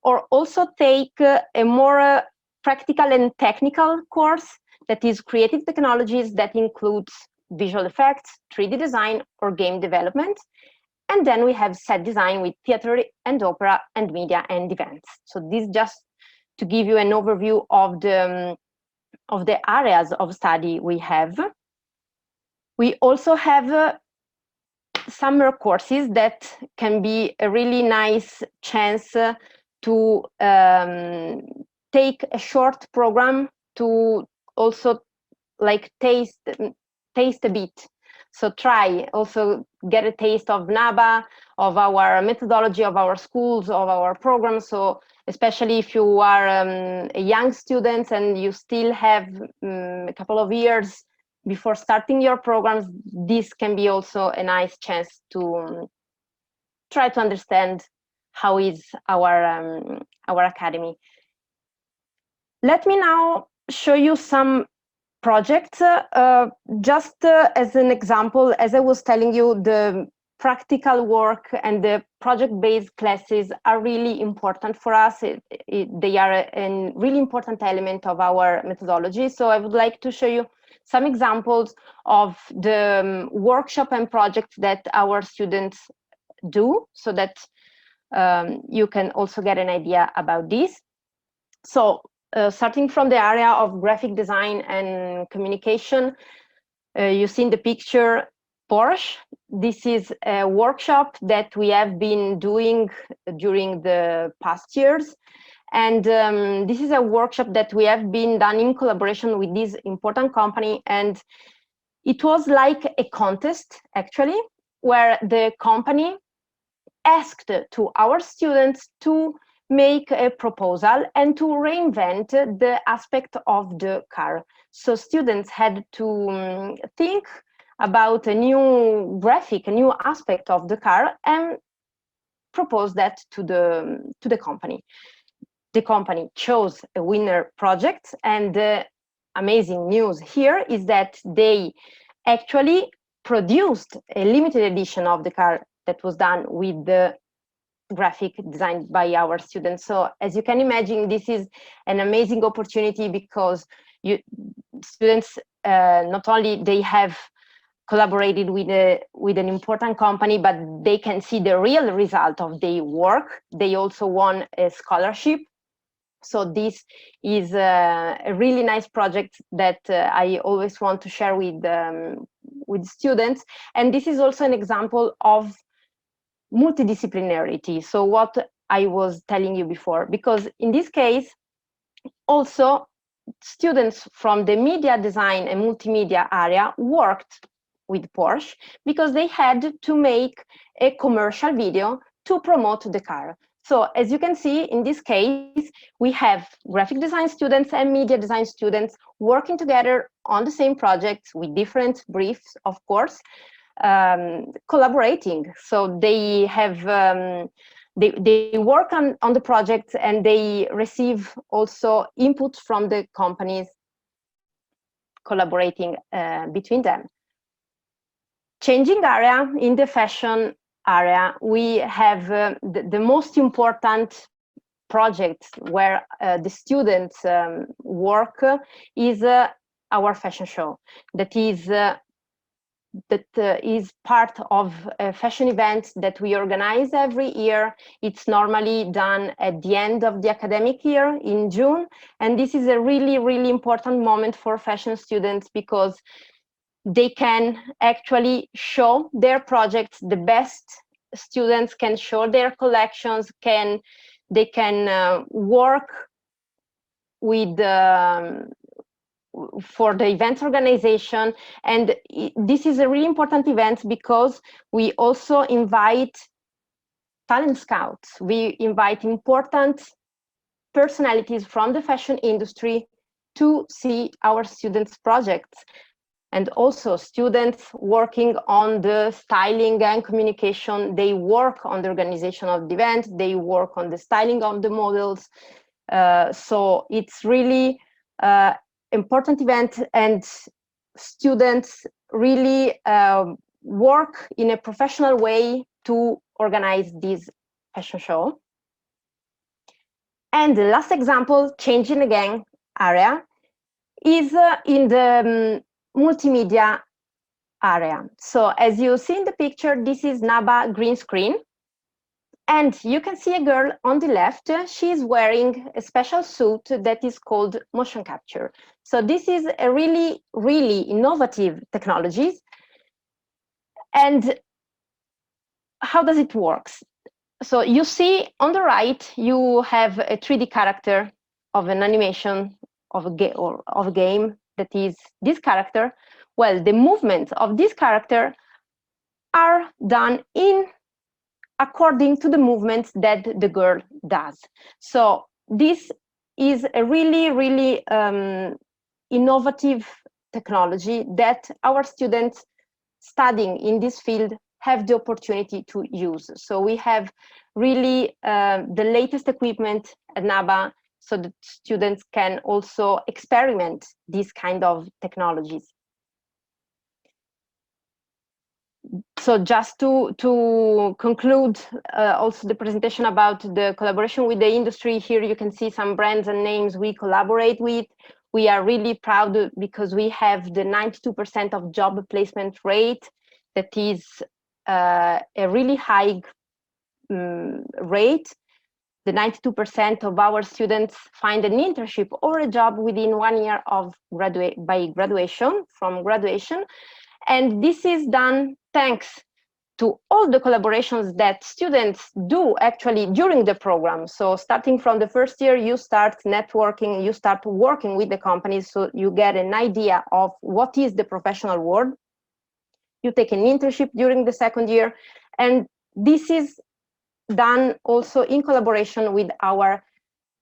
or also take a more practical and technical course that is creative technologies, that includes visual effects, 3D design, or game development. And then we have set design with theater and opera and media and events. So this just to give you an overview of the areas of study we have. We also have summer courses that can be a really nice chance to take a short program to also like taste a bit. So try, also get a taste of NABA, of our methodology, of our schools, of our programs. So especially if you are a young student and you still have a couple of years before starting your programs, this can be also a nice chance to try to understand how is our academy. Let me now show you some projects. Just as an example, as I was telling you, the practical work and the project-based classes are really important for us. They are a really important element of our methodology. So I would like to show you some examples of the workshop and projects that our students do, so that you can also get an idea about this. So starting from the area of graphic design and communication, you see in the picture Porsche. This is a workshop that we have been doing during the past years. And this is a workshop that we have been done in collaboration with this important company. And it was like a contest, actually, where the company asked to our students to make a proposal and to reinvent the aspect of the car. So students had to think about a new graphic, a new aspect of the car, and propose that to the company. The company chose a winner project, and the amazing news here is that they actually produced a limited edition of the car that was done with the graphic designed by our students. So as you can imagine, this is an amazing opportunity, because students not only they have collaborated with an important company, but they can see the real result of their work. They also won a scholarship. So this is a really nice project that I always want to share with students. And this is also an example of multidisciplinarity. So what I was telling you before, because in this case, also students from the media design and multimedia area worked with Porsche, because they had to make a commercial video to promote the car. So as you can see, in this case, we have graphic design students and media design students working together on the same projects with different briefs, of course, collaborating. So they have they work on the project, and they receive also input from the companies, collaborating between them. Changing area, in the fashion area, we have the most important project where the students work is our fashion show. That is part of a fashion event that we organize every year. It's normally done at the end of the academic year in June. And this is a really, really important moment for fashion students, because they can actually show their projects. The best students can show their collections, they can work with for the event organization. And this is a really important event, because we also invite talent scouts. We invite important personalities from the fashion industry to see our students' projects. And also students working on the styling and communication, they work on the organization of the event, they work on the styling of the models. So it's really important event, and students really work in a professional way to organize this fashion show. And the last example, changing again area, is in the multimedia area. So as you see in the picture, this is NABA green screen. And you can see a girl on the left. She's wearing a special suit that is called motion capture. So this is a really, really innovative technology. And how does it work? So you see on the right, you have a 3D character of an animation of a game that is this character. Well, the movements of this character are done according to the movements that the girl does. So this is a really, really innovative technology that our students studying in this field have the opportunity to use. So we have really the latest equipment at NABA, so that students can also experiment these kind of technologies. So just to conclude also the presentation about the collaboration with the industry, here you can see some brands and names we collaborate with. We are really proud because we have the 92% of job placement rate. That is a really high rate. The 92% of our students find an internship or a job within 1 year of graduation. And this is done thanks to all the collaborations that students do actually during the program. So starting from the first year, you start networking, you start working with the companies, so you get an idea of what is the professional world. You take an internship during the second year, and this is done also in collaboration with our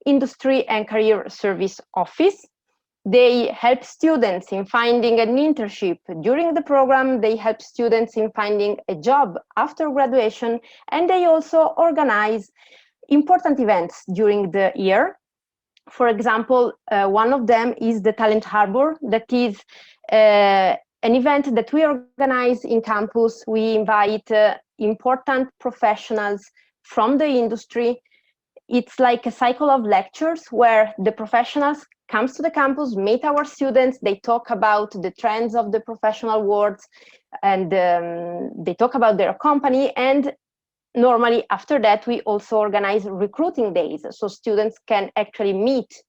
Industry and Career Service Office. They help students in finding an internship during the program, they help students in finding a job after graduation, and they also organize important events during the year. For example, one of them is the Talent Harbor, that is an event that we organize in campus. We invite important professionals from the industry. It's like a cycle of lectures where the professionals comes to the campus, meet our students, they talk about the trends of the professional world, and they talk about their company. And normally after that, we also organize recruiting days, so students can actually meet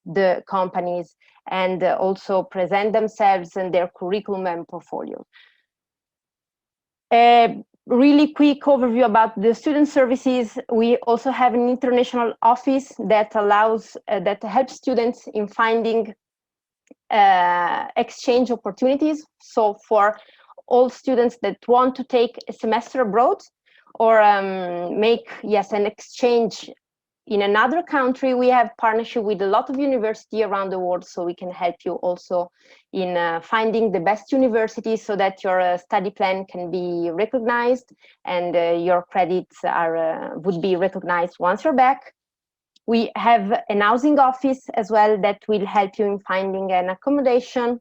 the companies and also present themselves and their curriculum and portfolio. Really quick overview about the student services. We also have an international office that helps students in finding exchange opportunities. So for all students that want to take a semester abroad or make an exchange in another country, we have partnership with a lot of universities around the world, so we can help you also in finding the best universities so that your study plan can be recognized and your credits would be recognized once you're back. We have an housing office as well that will help you in finding an accommodation,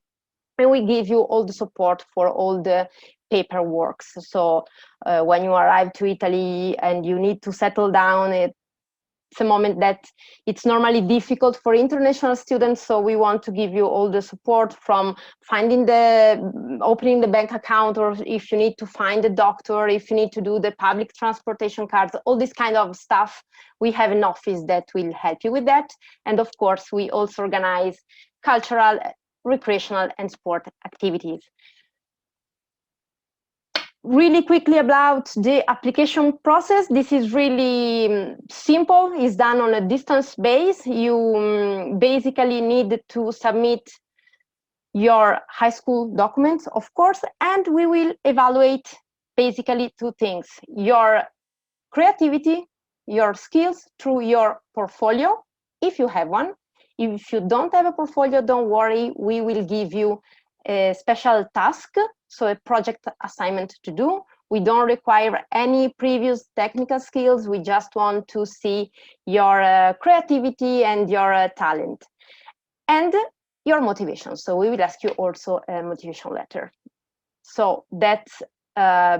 and we give you all the support for all the paperwork. So when you arrive to Italy and you need to settle down, it's a moment that it's normally difficult for international students, so we want to give you all the support from opening the bank account, or if you need to find a doctor, if you need to do the public transportation cards, all this kind of stuff. We have an office that will help you with that. And of course, we also organize cultural, recreational, and sport activities. Really quickly about the application process. This is really simple. It's done on a distance base. You basically need to submit your high school documents, of course, and we will evaluate basically two things: your creativity, your skills through your portfolio, if you have one. If you don't have a portfolio, don't worry, we will give you a special task, so a project assignment to do. We don't require any previous technical skills. We just want to see your creativity and your talent and your motivation. So we will ask you also a motivation letter. So that's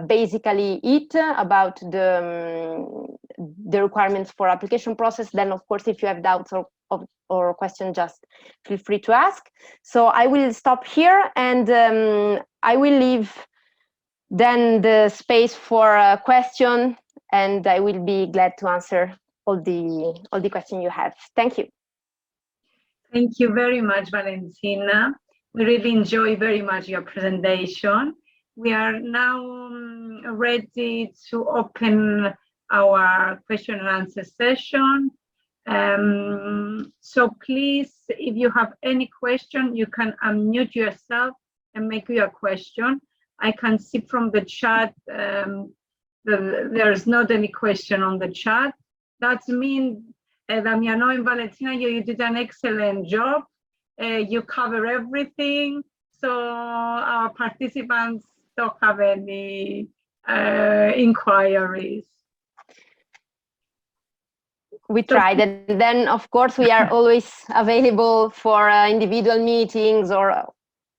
basically it about the requirements for application process. Then, of course, if you have doubts or questions, just feel free to ask. So I will stop here, and I will leave then the space for a question, and I will be glad to answer all the questions you have. Thank you. Thank you very much, Valentina. We really enjoy very much your presentation. We are now ready to open our question and answer session. So please, if you have any question, you can unmute yourself and make your question. I can see from the chat there's not any question on the chat. That means, Damiano and Valentina, you did an excellent job. You cover everything, so our participants don't have any inquiries. We tried, and then of course we are always available for individual meetings, or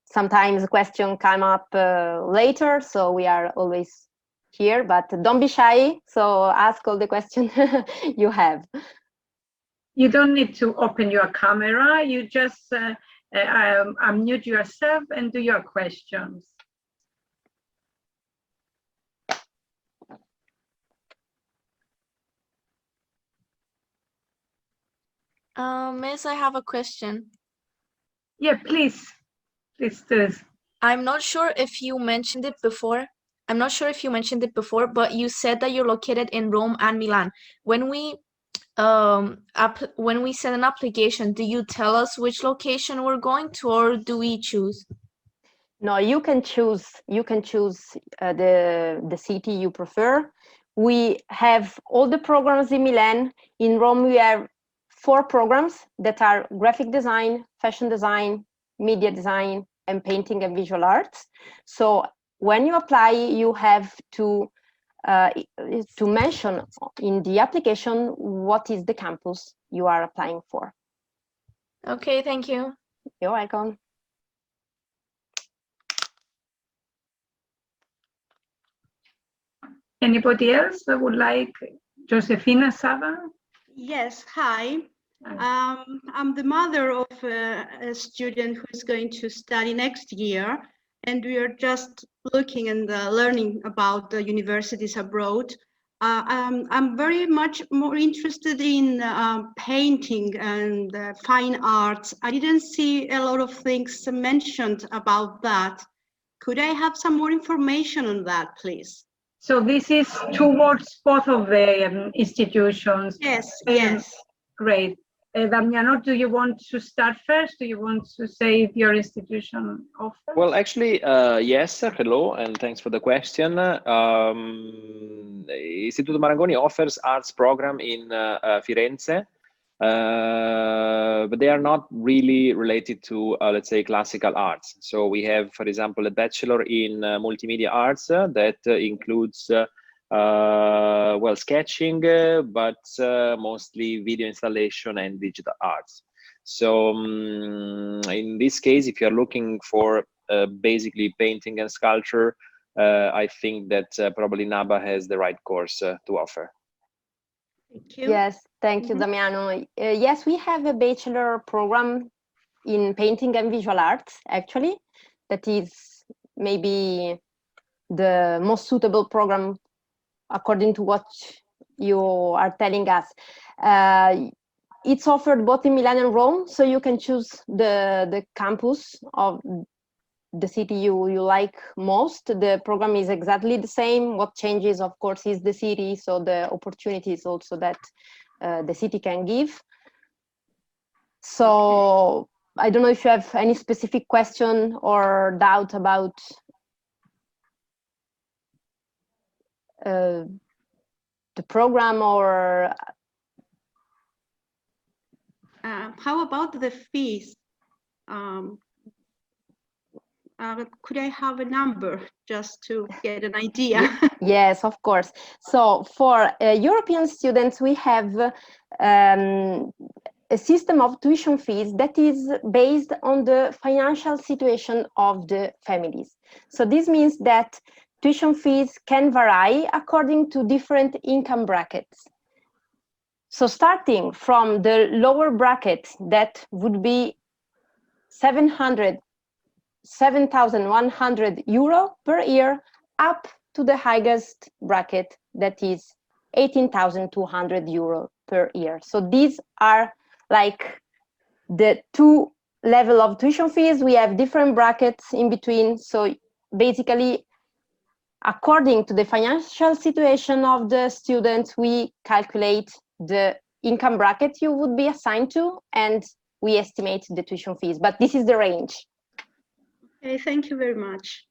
sometimes questions come up later, so we are always here, but don't be shy, so ask all the questions you have. You don't need to open your camera, you just unmute yourself and do your questions. Miss, I have a question. Yeah, please do. I'm not sure if you mentioned it before. But you said that you're located in Rome and Milan. When we send an application, do you tell us which location we're going to, or do we choose? No, you can choose. You can choose the city you prefer. We have all the programs in Milan. In Rome, we have 4 programs that are graphic design, fashion design, media design, and painting and visual arts. So when you apply, you have to mention in the application what is the campus you are applying for. Okay, thank you. You're welcome. Anybody else that would like? Josefina Sava? Yes, hi. I'm the mother of a student who is going to study next year, and we are just looking and learning about the universities abroad. I'm very much more interested in painting and fine arts. I didn't see a lot of things mentioned about that. Could I have some more information on that, please? So this is towards both of the institutions. Yes, yes. Great. Damiano, do you want to start first? Do you want to say if your institution offers? Well, actually, yes. Hello, and thanks for the question. Istituto Marangoni offers arts program in Firenze, but they are not really related to, let's say, classical arts. So we have, for example, a bachelor in multimedia arts that includes well, sketching, but mostly video installation and digital arts. So in this case, if you're looking for basically painting and sculpture, I think that probably NABA has the right course to offer. Thank you. Yes, thank you, Damiano. Yes, we have a bachelor program in painting and visual arts, actually, that is maybe the most suitable program according to what you are telling us. It's offered both in Milan and Rome, so you can choose the campus of the city you like most. The program is exactly the same. What changes, of course, is the city, so the opportunities also that the city can give. So I don't know if you have any specific question or doubt about the program, or how about the fees? Could I have a number just to get an idea? Yes, of course. So for European students, we have a system of tuition fees that is based on the financial situation of the families. So this means that tuition fees can vary according to different income brackets. So starting from the lower bracket, that would be 7,100 euro per year, up to the highest bracket, that is 18,200 euro per year. So these are like the 2 levels of tuition fees. We have different brackets in between. So basically, according to the financial situation of the students, we calculate the income bracket you would be assigned to, and we estimate the tuition fees. But this is the range. Okay, thank you very much.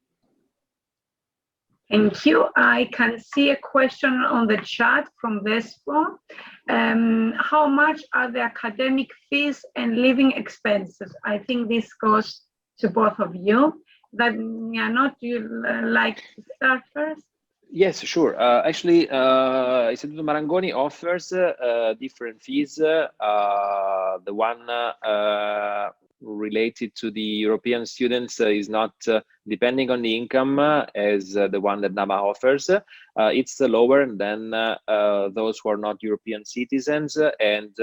Thank you. I can see a question on the chat from Vespo. How much are the academic fees and living expenses? I think this goes to both of you. Damiano, do you like to start first? Yes, sure. Actually, Istituto Marangoni offers different fees. The one related to the European students is not depending on the income as the one that NABA offers. It's lower than those who are not European citizens, and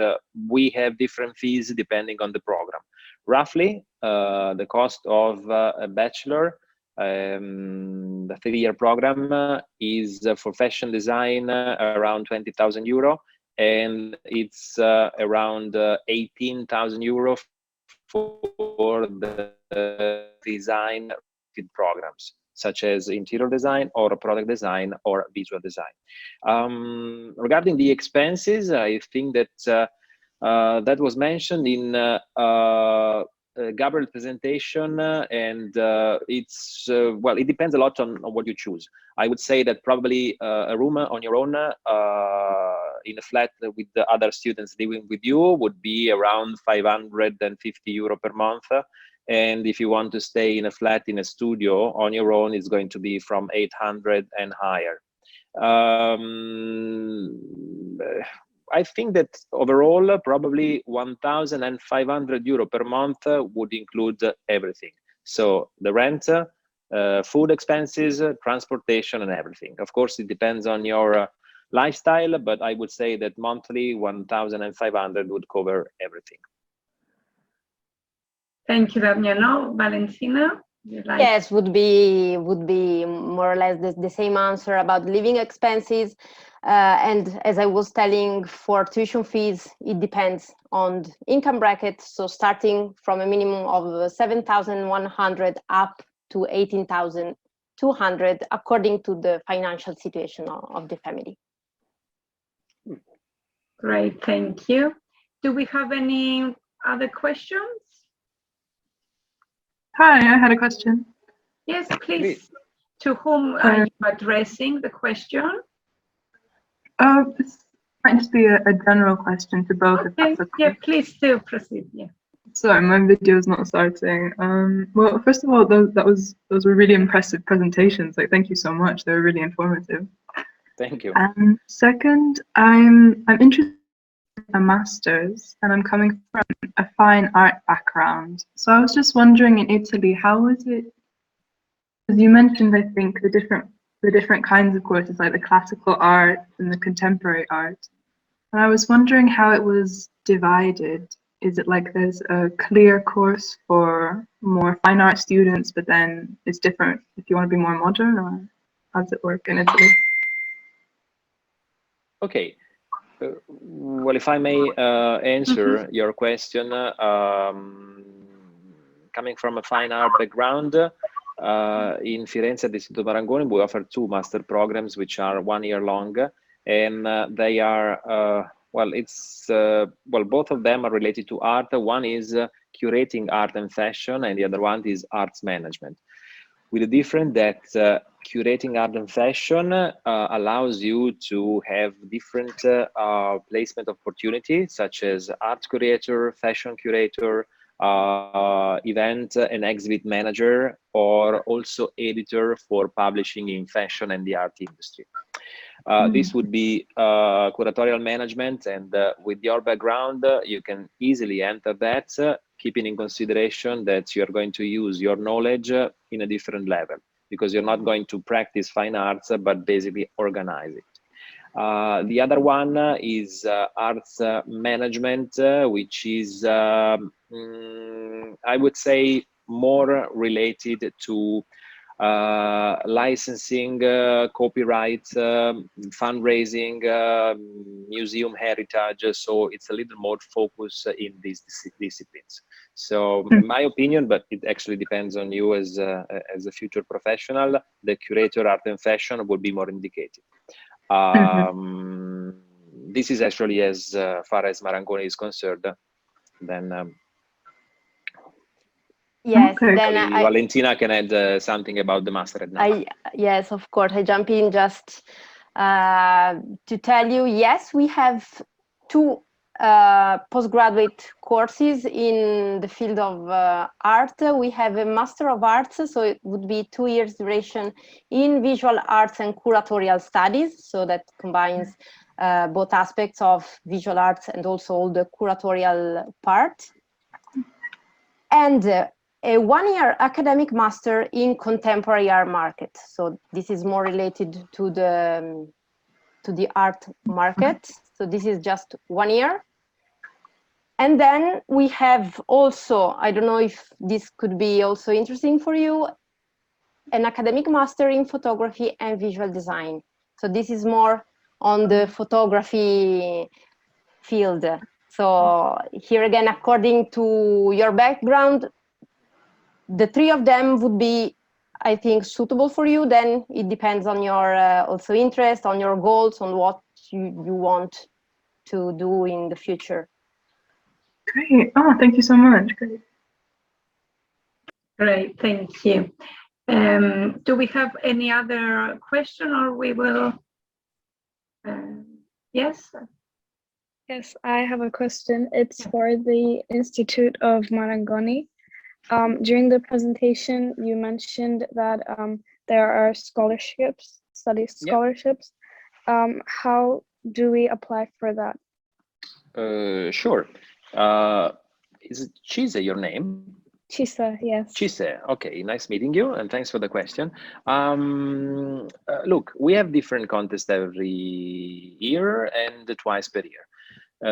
we have different fees depending on the program. Roughly, the cost of a bachelor, the 3-year program, is for fashion design around 20,000 euro, and it's around 18,000 euro for the design programs, such as interior design or product design or visual design. Regarding the expenses, I think that that was mentioned in Gabriel's presentation, and it's well, it depends a lot on what you choose. I would say that probably a room on your own in a flat with the other students living with you would be around 550 euro per month. And if you want to stay in a flat in a studio on your own, it's going to be from 800 and higher. I think that overall, probably 1,500 euro per month would include everything. So the rent, food expenses, transportation, and everything. Of course, it depends on your lifestyle, but I would say that monthly 1,500 would cover everything. Thank you, Damiano. Valentina? Yes, would be more or less the same answer about living expenses. And as I was telling, for tuition fees, it depends on the income bracket. So starting from a minimum of 7,100 up to 18,200, according to the financial situation of the family. Great, thank you. Do we have any other questions? Hi, I had a question. Yes, please. To whom are you addressing the question? This might just be a general question to both. Okay, yeah, please do proceed. Yeah. Sorry, my video is not starting. Well, first of all, those were really impressive presentations. Like, thank you so much. They were really informative. Thank you. Second, I'm interested in a master's, and I'm coming from a fine art background. So I was just wondering, in Italy, how was it? As you mentioned, I think the different kinds of courses, like the classical art and the contemporary art. And I was wondering how it was divided. Is it like there's a clear course for more fine art students, but then it's different if you want to be more modern, or how does it work in Italy? Okay. Well, if I may answer your question, coming from a fine art background, in Firenze at the Istituto Marangoni, we offer 2 master programs, which are 1 year long, and they are, well, both of them are related to art. One is curating art and fashion, and the other one is arts management. With the difference that curating art and fashion allows you to have different placement opportunities, such as art curator, fashion curator, event and exhibit manager, or also editor for publishing in fashion and the art industry. This would be curatorial management, and with your background, you can easily enter that, keeping in consideration that you're going to use your knowledge in a different level, because you're not going to practice fine arts, but basically organize it. The other one is arts management, which is, I would say, more related to licensing, copyright, fundraising, museum heritage. So it's a little more focused in these disciplines. So in my opinion, but it actually depends on you as a future professional, the curator art and fashion would be more indicated. This is actually as far as Marangoni is concerned. Then yes, okay. then Valentina can add something about the master at NABA. Yes, of course. I jump in just to tell you, yes, we have 2 postgraduate courses in the field of art. We have a Master of Arts, so it would be 2 years duration in visual arts and curatorial studies. So that combines both aspects of visual arts and also all the curatorial part. And a 1 year academic master in contemporary art market. So this is more related to the art market. So this is just 1 year. And then we have also, I don't know if this could be also interesting for you, an academic master in photography and visual design. So this is more on the photography field. So here again, according to your background, the three of them would be, I think, suitable for you. Then it depends on your also interest, on your goals, on what you want to do in the future. Great. Oh, thank you so much. Great. Great, thank you. Do we have any other question, or we will? Yes. Yes, I have a question. It's for the Institute of Marangoni. During the presentation, you mentioned that there are scholarships, study scholarships. How do we apply for that? Sure. Is Chise your name? Chisa, yes. Chise, okay, nice meeting you, and thanks for the question. Look, we have different contests every year and twice per year.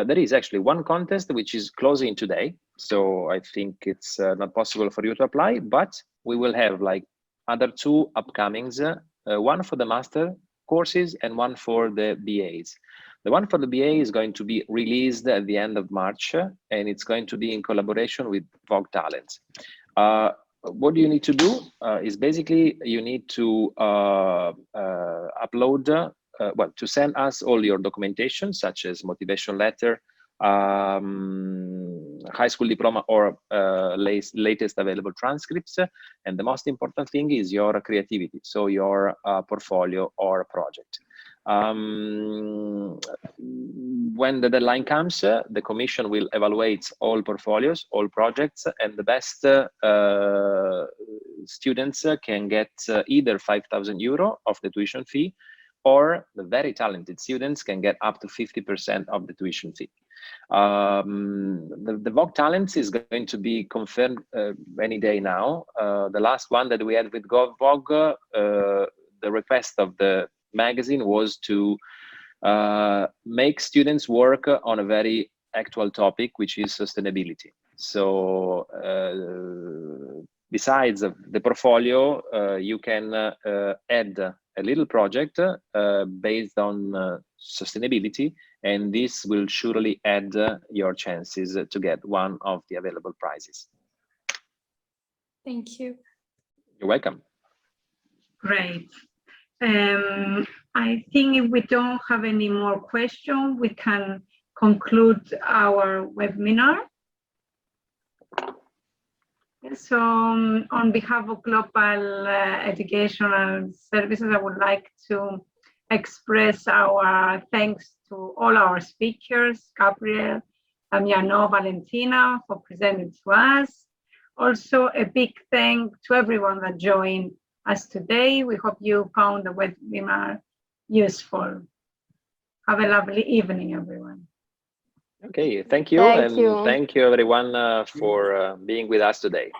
There is actually one contest which is closing today, so I think it's not possible for you to apply, but we will have like other two upcomings, one for the master courses and one for the BAs. The one for the BA is going to be released at the end of March, and it's going to be in collaboration with Vogue Talents. What do you need to do is basically you need to upload, well, to send us all your documentation, such as motivation letter, high school diploma, or latest available transcripts. And the most important thing is your creativity, so your portfolio or project. When the deadline comes, the commission will evaluate all portfolios, all projects, and the best students can get either 5,000 euro of the tuition fee, or the very talented students can get up to 50% of the tuition fee. The Vogue Talents is going to be confirmed any day now. The last one that we had with Vogue, the request of the magazine was to make students work on a very actual topic, which is sustainability. So besides the portfolio, you can add a little project based on sustainability, and this will surely add your chances to get one of the available prizes. Thank you. You're welcome. Great. I think if we don't have any more questions, we can conclude our webinar. So on behalf of Global Educational Services, I would like to express our thanks to all our speakers, Gabriel, Damiano, Valentina, for presenting to us. Also, a big thank to everyone that joined us today. We hope you found the webinar useful. Have a lovely evening, everyone. Okay, thank you. Thank you. Thank you everyone for being with us today.